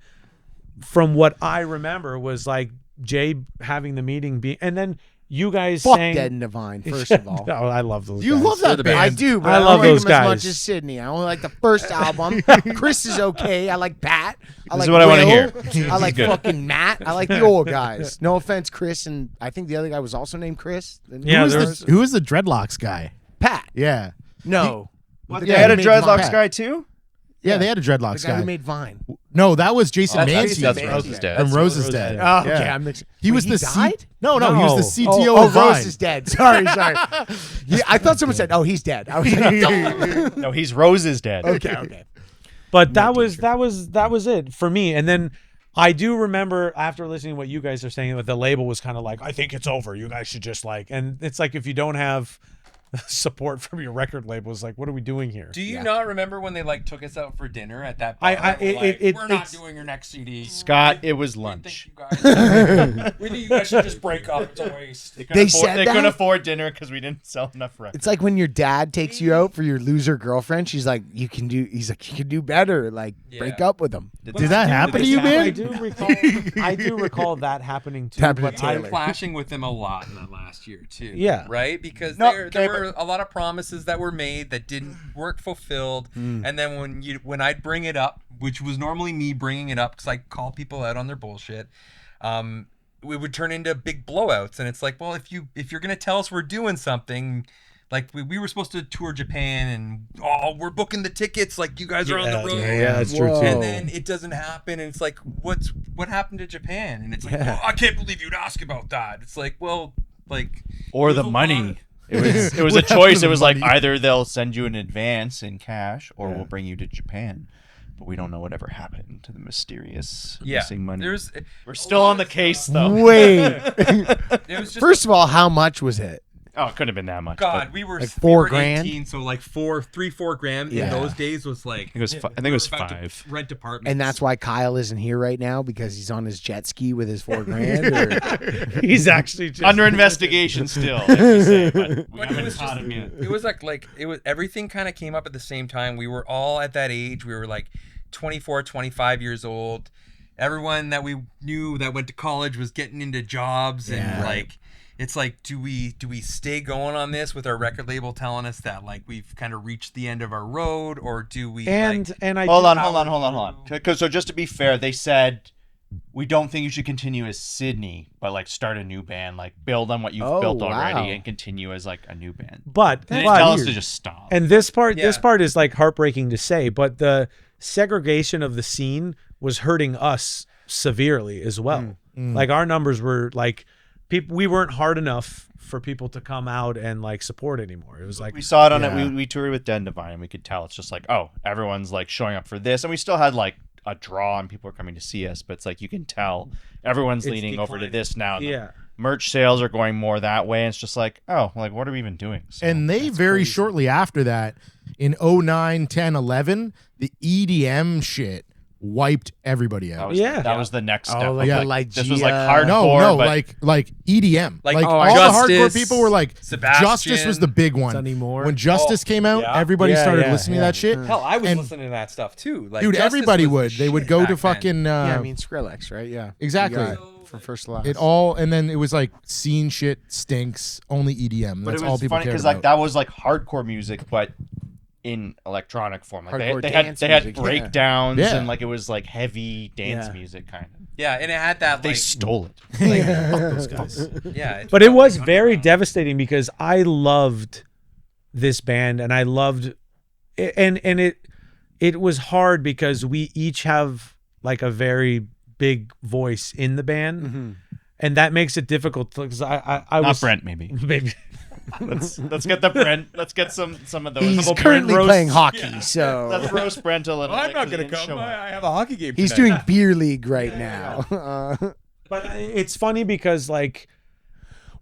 from what I remember, was like Jay having the meeting and then you guys Fuck saying Dead and Divine, first of all. No, I love those You guys. love that band. I do, but I I, love don't like those them as much guys. as Sydney. I only like the first album. Chris is okay. I like Pat. I This is like what I wanna Will. hear. I like Good. fucking Matt. I like the old guys. No offense, Chris, and I think the other guy was also named Chris. Yeah, Who was the dreadlocks guy? Pat. Yeah. No. What, The they guy had who a made dreadlocks Vine. guy too? Yeah, they had a The dreadlocks guy guy. who made Vine. No, that was Jason Oh, Mancy. That's Roses Dead. From Roses Dead. Oh, okay. Yeah. I'm mixing. He Wait, was he the died? No, he was the CTO Oh, of Vine. Rose is dead. Sorry. Yeah, I thought someone said, "Oh, he's dead." I was like, No, he's Roses Dead. okay. But that was it for me. And then I do remember after listening to what you guys are saying, that the label was kind of like, I think it's over. You guys should just like, and it's like if you don't have support from your record label, it's like, what are we doing here? Do you not remember when they like took us out for dinner at that? I- bar? We're like, it- we're not it's- doing your next CD. Scott, it was We lunch. think we think you guys should just break up. It's a waste. They They said couldn't that? afford dinner because we didn't sell enough records. It's like when your dad takes you out for your loser girlfriend. She's like, he's like, you can do better. Like, break Yeah. up with him. Did that happen to you, I man? do recall that happening too. Happened to But Taylor. I'm clashing with them a lot in that last year too. Yeah. right. Because No, there okay, were a lot of promises that were made that weren't fulfilled. And then when I'd bring it up, which was normally me bringing it up because I call people out on their bullshit, we would turn into big blowouts. And it's like, well, if you're gonna tell us we're doing something. Like we were supposed to tour Japan and we're booking the tickets like you guys are on the road. Yeah, that's true too. And then it doesn't happen, and it's like, what happened to Japan? And it's like, oh, I can't believe you'd ask about that. It's like, well, like, Or the there's a money. lot- It was a choice. It was like either they'll send you an advance in cash or we'll bring you to Japan. But we don't know whatever happened to the mysterious missing money. We're still on the case though. Wait. It was just First of all, how much was it? Oh, it couldn't have been that much. God, but we were Like we were 4 grand? 18, so like 4 grand Yeah. in those days was like. I think it was we were about to 5. Rent apartments, And that's why Kyle isn't here right now because he's on his jet ski with his $4,000. Or... He's actually just Under investigation still. Like you say, but we But haven't caught him yet. it was like it was everything kind of came up at the same time. We were all at that age. We were like 24, 25 years old. Everyone that we knew that went to college was getting into jobs and like it's like do we stay going on this with our record label telling us that like we've kind of reached the end of our road, or do we and I Hold do- on. So just to be fair, they said we don't think you should continue as Sydney, but like start a new band, like build on what you've Oh, built wow. already and continue as like a new band. But They didn't tell us but to just stop. and this part Yeah. is like heartbreaking to say, but the segregation of the scene was hurting us severely as well. Like our numbers were like people, we weren't hard enough for people to come out and like support anymore. It was like We saw it on Yeah. it. We toured with Dead and Divine, and we could tell it's just like, oh, everyone's like showing up for this, and we still had like a draw and people are coming to see us, but it's like you can tell everyone's It's leaning over to declining. this now. The Yeah. merch sales are going more that way, and it's just like, oh, like what are we even doing? So, And they very shortly after that, in 09, 10, 11, the EDM shit wiped everybody out. That was the next step. like Yeah. the like This was like hardcore. No, but like EDM. Like, all Justice, the hardcore people were like, Sebastian. Justice was the big one. Sonny Moore. When Justice came out, yeah. everybody Yeah, started yeah, listening to yeah. that shit. Hell, I was And- listening to that stuff too. Like, Dude, Justice everybody was the would. They would shit go to back then. fucking. yeah, I mean Skrillex, right? Yeah, Exactly. You got it from first to last. It all, and then it was like scene shit stinks. Only EDM. But That's it all was people funny cared because about. like that was like hardcore music, but in electronic form. Like Hardcore they had dance they had music, yeah. breakdowns Yeah. and like it was like heavy dance Yeah. music kind of. Yeah, and it had that They like, stole it. Those guys. yeah. But it felt was like very underground. devastating because I loved this band and I loved and it was hard because we each have like a very big voice in the band. Mm-hmm. And that makes it difficult because I Not was Brent, maybe. maybe Let's get the Brent. Let's get some of those. He's Brent currently roast. playing hockey, so Let's roast Brent a little. I'm bit not 'cause he gonna didn't come. show up. I have a hockey game. he's tonight. doing beer league right now. but it's funny because like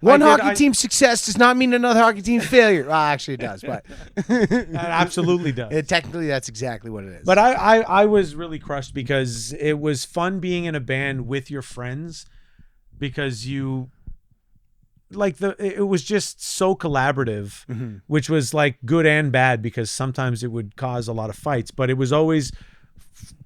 One I did- hockey team's success does not mean another hockey team's failure. Well, actually, it does, but it absolutely does. technically that's exactly what it is. But I was really crushed because it was fun being in a band with your friends because you like it was just so collaborative, which was like good and bad because sometimes it would cause a lot of fights, but it was always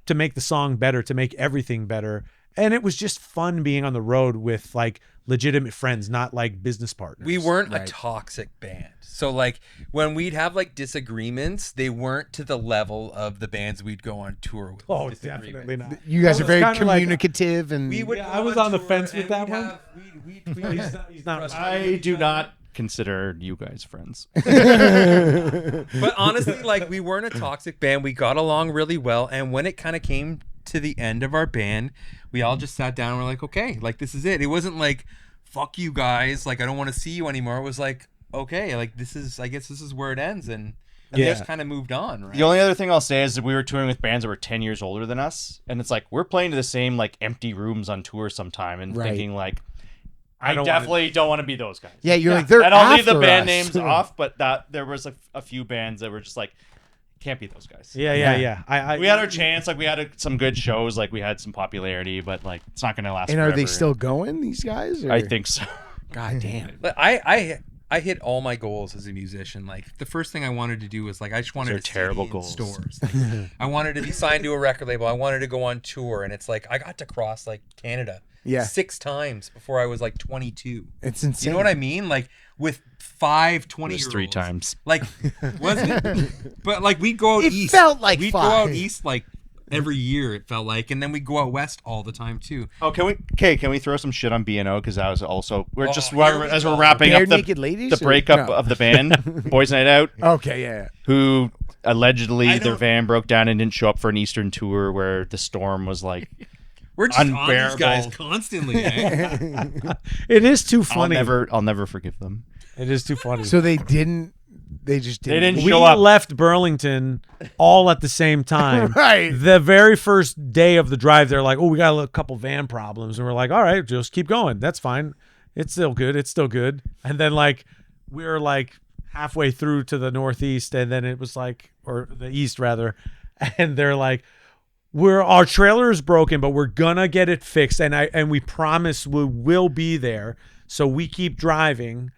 to make the song better, to make everything better. And it was just fun being on the road with like legitimate friends, not like business partners. We weren't a toxic band. So like when we'd have like disagreements, they weren't to the level of the bands we'd go on tour with. Oh, Disagreements. definitely not. you guys I are was very kinda like- communicative and We would Yeah, go I was on on the tour fence with and that we'd one. have- we'd He's not I do not consider you guys friends. But honestly, like we weren't a toxic band. We got along really well. And when it kind of came to the end of our band, we all just sat down and we're like, okay, like this is it. It wasn't like, fuck you guys, like I don't want to see you anymore. It was like, okay, like I guess this is where it ends, and we just kind of moved on, right? The only other thing I'll say is that we were touring with bands that were 10 years older than us, and it's like we're playing to the same like empty rooms on tour sometime, and Right. thinking like, I don't definitely don't want to be those guys. yeah, you're like they're And I'll leave the after band us. names off, but that there was a few bands that were just like, can't be those guys. Yeah. I We had our chance, like we had some good shows, like we had some popularity, but like it's not gonna last. And are they forever. still going? These guys? Or? I think so. God damn. But I hit all my goals as a musician. Like the first thing I wanted to do was like I just wanted Those are to terrible in goals. stores. Like, I wanted to be signed to a record label. I wanted to go on tour, and it's like I got to cross like Canada Yeah. 6 times before I was like 22. It's insane. You know what I mean? Like with 5 20-year-olds. 3 times. Like wasn't it? But like we'd go out It east. felt like we'd 5. go out east like every year. It felt like, and then we'd go out west all the time too. Oh, can we throw some shit on B&O because that was also here we as we're go. wrapping Bare up Naked Ladies, the or- breakup no. of the band Boys Night Out, Okay, yeah. who allegedly I their don't- van broke down and didn't show up for an Eastern tour where the storm was like We're just on these Unbearable. guys constantly. Eh? It is too I'll funny. never forgive them. It is too funny. So they didn't. They just They didn't. didn't we show up. left Burlington all at the same time. Right. The very first day of the drive, they're like, "Oh, we got a couple van problems," and we're like, "All right, just keep going. That's fine. It's still good. It's still good." And then like we were like halfway through to the northeast, and then it was like, or the east rather, and they're like, our trailer is broken, but we're gonna get it fixed, and we promise we will be there. So we keep driving.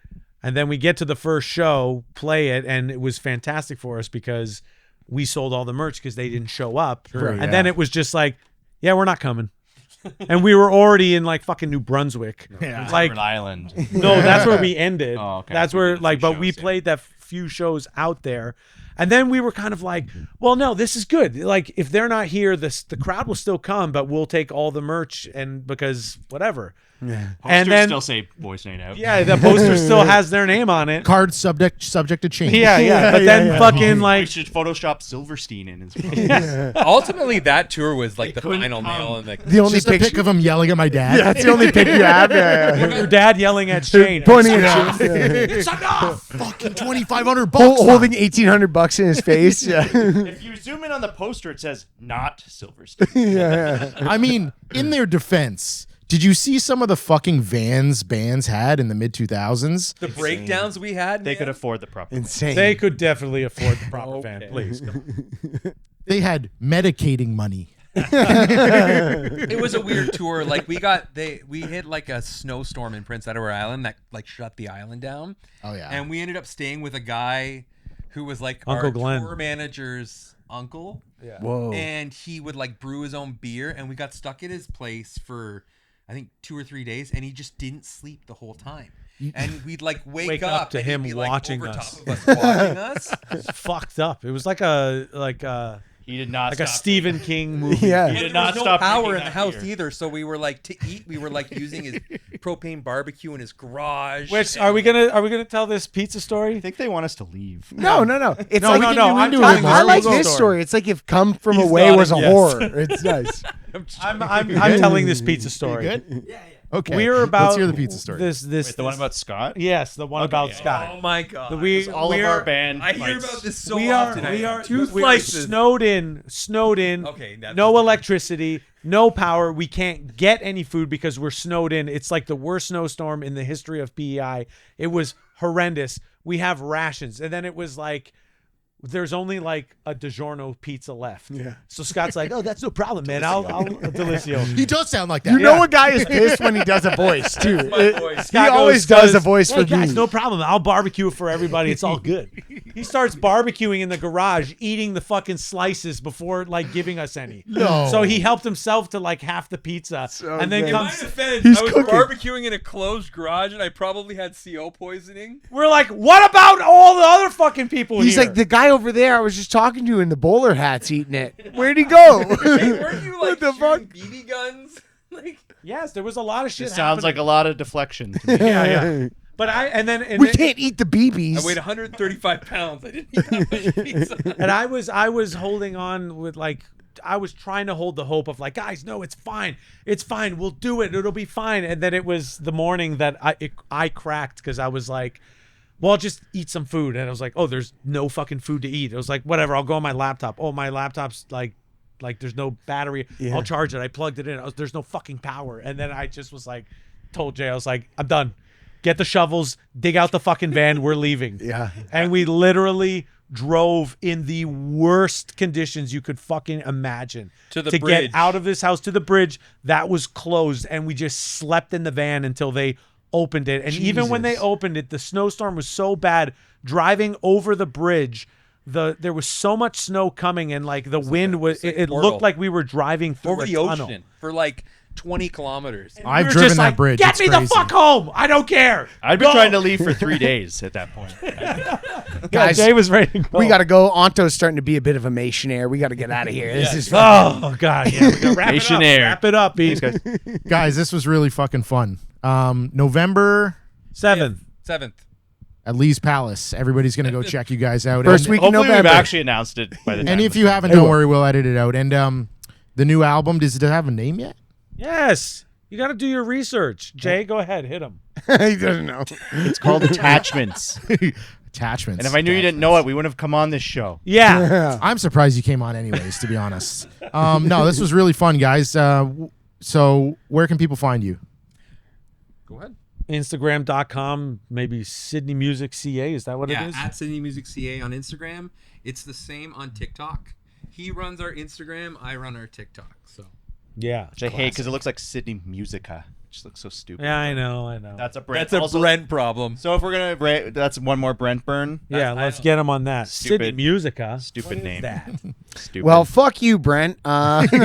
And then we get to the first show, play it, and it was fantastic for us because we sold all the merch because they didn't show up. And then it was just like, yeah, we're not coming. And we were already in like fucking New Brunswick. Like Like, Rhode Island. no, that's where we ended. Oh, okay. That's We where did a like, few but we shows, yeah. played that few shows out there. And then we were kind of like, well, no, this is good. Like if they're not here, the crowd will still come, but we'll take all the merch and because whatever. Yeah. And Posters then still say Boys Night Out. yeah, the poster still has their name on it. Card subject to change. Yeah. But then fucking We like should Photoshop Silverstein in as well. Ultimately, that tour was like the couldn't final come. nail in the. The only Just a picture. pic of him yelling at my dad. That's the only pic you have. Yeah. your dad yelling at Shane. Pointing at you. It's enough. Fucking $2,500 Holding $1,800 in his face. Yeah. If you zoom in on the poster, it says not Silverstein. Yeah. I mean, in their defense, did you see some of the fucking vans bands had in the mid 2000s? The breakdowns we had. They man. could afford the proper. Insane. They could definitely afford the proper van, please. They had medicating money. It was a weird tour. Like we hit like a snowstorm in Prince Edward Island that like shut the island down. Oh yeah. And we ended up staying with a guy who was like Uncle our Glenn. tour manager's uncle. Yeah. Whoa. And he would like brew his own beer, and we got stuck at his place for I think 2 or 3 days, and he just didn't sleep the whole time. And we'd like wake up to and he'd him be, like, watching over us. top of us watching us. It's fucked up. It was like a He did not like stop a Stephen King movie. Yeah. He But did there not was no stop power drinking in the that house beer. either, so we were like to eat. We were like using his propane barbecue in his garage. Which are we gonna tell this pizza story? I think they want us to leave. No. It's No, like no, no, I'm I, telling you I like the this story. story. It's like if Come From He's Away was a nodding, yes. horror. It's nice. I'm telling this pizza story. Good? Okay. We're about Let's hear the pizza story. This Wait, the one about Scott? yes, the one about yeah. Scott. Oh my god! All of our band. I hear fights. about this so we are often. we are two we're slices. snowed in. Okay, that's no different. electricity, no power. We can't get any food because we're snowed in. It's like the worst snowstorm in the history of PEI. It was horrendous. We have rations, and then it was like there's only like a DiGiorno pizza left. Yeah. So Scott's like, "Oh, that's no problem, man. I'll Delicio." He does sound like that. You know a guy is pissed when he does a voice too. He Scott always goes, does a voice "Hey for guys, me. no problem. I'll barbecue for everybody. It's all good." He starts barbecuing in the garage, eating the fucking slices before like giving us any. No. So he helped himself to like half the pizza, and then good. In my comes. defense, He's I was cooking. barbecuing in a closed garage, and I probably had CO poisoning. We're like, what about all the other fucking people He's here? like the guy over there I was just talking to in the bowler hat's eating it. Where'd he go? Hey, weren't you like What the fuck? shooting BB guns? Like, yes, there was a lot of shit. This sounds like a lot of deflection to me. yeah. But and We then- can't eat the BBs. I weighed 135 pounds. I didn't eat that much pizza. And I was holding on with like I was trying to hold the hope of like, guys, no, it's fine, we'll do it, it'll be fine. And then it was the morning that I cracked because I was like, well, I'll just eat some food. And I was like, oh, there's no fucking food to eat. I was like, whatever, I'll go on my laptop. Oh, my laptop's like there's no battery. Yeah. I'll charge it. I plugged it in. There's no fucking power. And then I just was like, told Jay, I was like, I'm done. Get the shovels, dig out the fucking van, we're leaving. Yeah. And we literally drove in the worst conditions you could fucking imagine To the get bridge. out of this house to the bridge that was closed, and we just slept in the van until they opened it. And even when they Jesus. opened it, the snowstorm was so bad. Driving over the bridge, there was so much snow coming, and like the wind was it portal. looked like we were driving through Over a the tunnel. ocean for like 20 kilometers. We I've were driven just that like, bridge. Get It's me crazy. the fuck home. I don't care. I'd been Go." trying to leave for 3 days at that point. Guys, Jay was ready to go. we got to go. Ontoe's starting to be a bit of a mationaire. We got to get out of here. This is fun. Oh god, yeah. We gotta wrap it up. Missionaire. Wrap it up, Pete. Guys, this was really fucking fun. November 7th. 7th. at Lee's Palace. Everybody's gonna go check you guys out. First And week in Hopefully November. we've actually announced it by the time. And if this you comes haven't, out. don't worry, we'll edit it out. And the new album, does it have a name yet? Yes. You got to do your research. Jay, go ahead. Hit him. He doesn't know. It's called Attachments. Attachments. And if I knew you didn't know it, we wouldn't have come on this show. Yeah. I'm surprised you came on anyways, to be honest. No, this was really fun, guys. So where can people find you? Go ahead. Instagram.com, maybe Sydney Music CA. Is that what Yeah, it is? at Sydney Music CA on Instagram. It's the same on TikTok. He runs our Instagram. I run our TikTok. So Yeah. Which I hate because it looks like Sydney Musica. It just looks so stupid. Yeah, I know. That's a Brent. that's a also- Brent problem. So if we're gonna, that's one more Brent burn. Yeah, let's get him on that. Sydney Stupid- Musica. stupid What is name. that? Stupid. Well, fuck you, Brent. Thank you.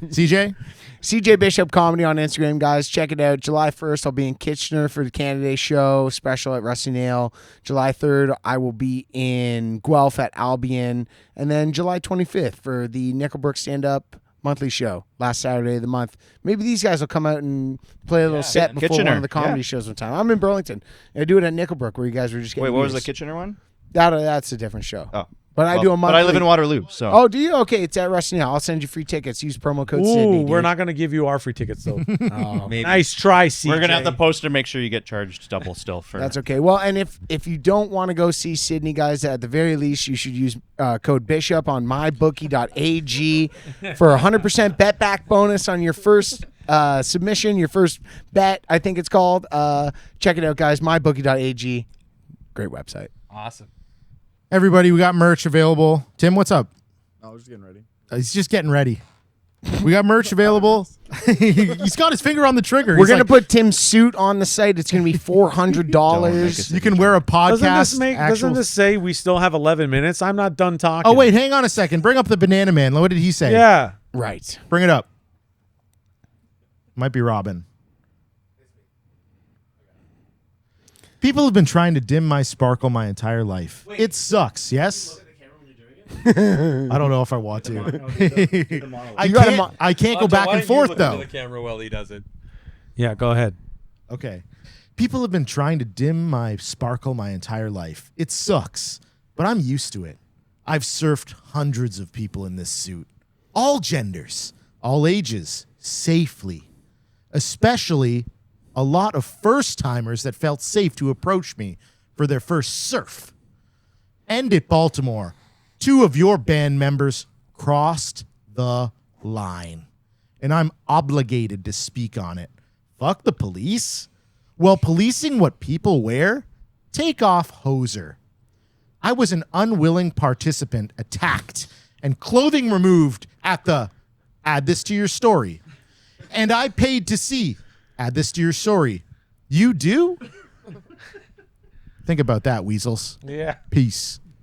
CJ? CJ Bishop Comedy on Instagram, guys. Check it out. July 1st, I'll be in Kitchener for the Canada Show special at Rusty Nail. July 3rd, I will be in Guelph at Albion. And then July 25th for the Nickelbrook stand-up monthly show, last Saturday of the month. Maybe these guys will come out and play a little set before Kitchener, one of the comedy yeah. shows one time. I'm in Burlington. I do it at Nickelbrook where you guys were just getting Wait, what was the beers. Kitchener one? That's a different show. Oh, But I well, do a monthly. But I live in Waterloo, so. Oh, do you? Okay, it's at Rusty Nail. I'll send you free tickets. Use promo code Ooh, Sydney. we're dude. not going to give you our free tickets, though. Oh, Maybe. Nice try, CJ. We're gonna have the poster. Make sure you get charged double still for. That's okay. Well, and if you don't want to go see Sydney, guys, at the very least, you should use code Bishop on mybookie.ag for a 100% bet back bonus on your first submission, your first bet, I think it's called. Check it out, guys. Mybookie.ag. Great website. Awesome. Everybody, we got merch available. Tim, what's up? I was just getting ready. He's just getting ready. We got merch available. He's got his finger on the trigger. We're He's gonna like, put Tim's suit on the site. It's gonna be $400. you can wear a podcast. Doesn't this say we still have 11 minutes? I'm not done talking. Oh wait, hang on a second. Bring up the banana man. What did he say? Yeah. Right. Bring it up. Might be Robin. People have been trying to dim my sparkle my entire life. It sucks, yes? I don't know if I want to. I can't go back and forth, though. The camera while he does it. Yeah, go ahead. Okay. People have been trying to dim my sparkle my entire life. It sucks, but I'm used to it. I've surfed hundreds of people in this suit. All genders, all ages, safely. Especially a lot of first-timers that felt safe to approach me for their first surf. And at Baltimore, 2 of your band members crossed the line. And I'm obligated to speak on it. Fuck the police. Well, policing what people wear? Take off hoser. I was an unwilling participant attacked and clothing removed at the add this to your story. And I paid to see. Add this to your story. You do? Think about that, weasels. Yeah. Peace.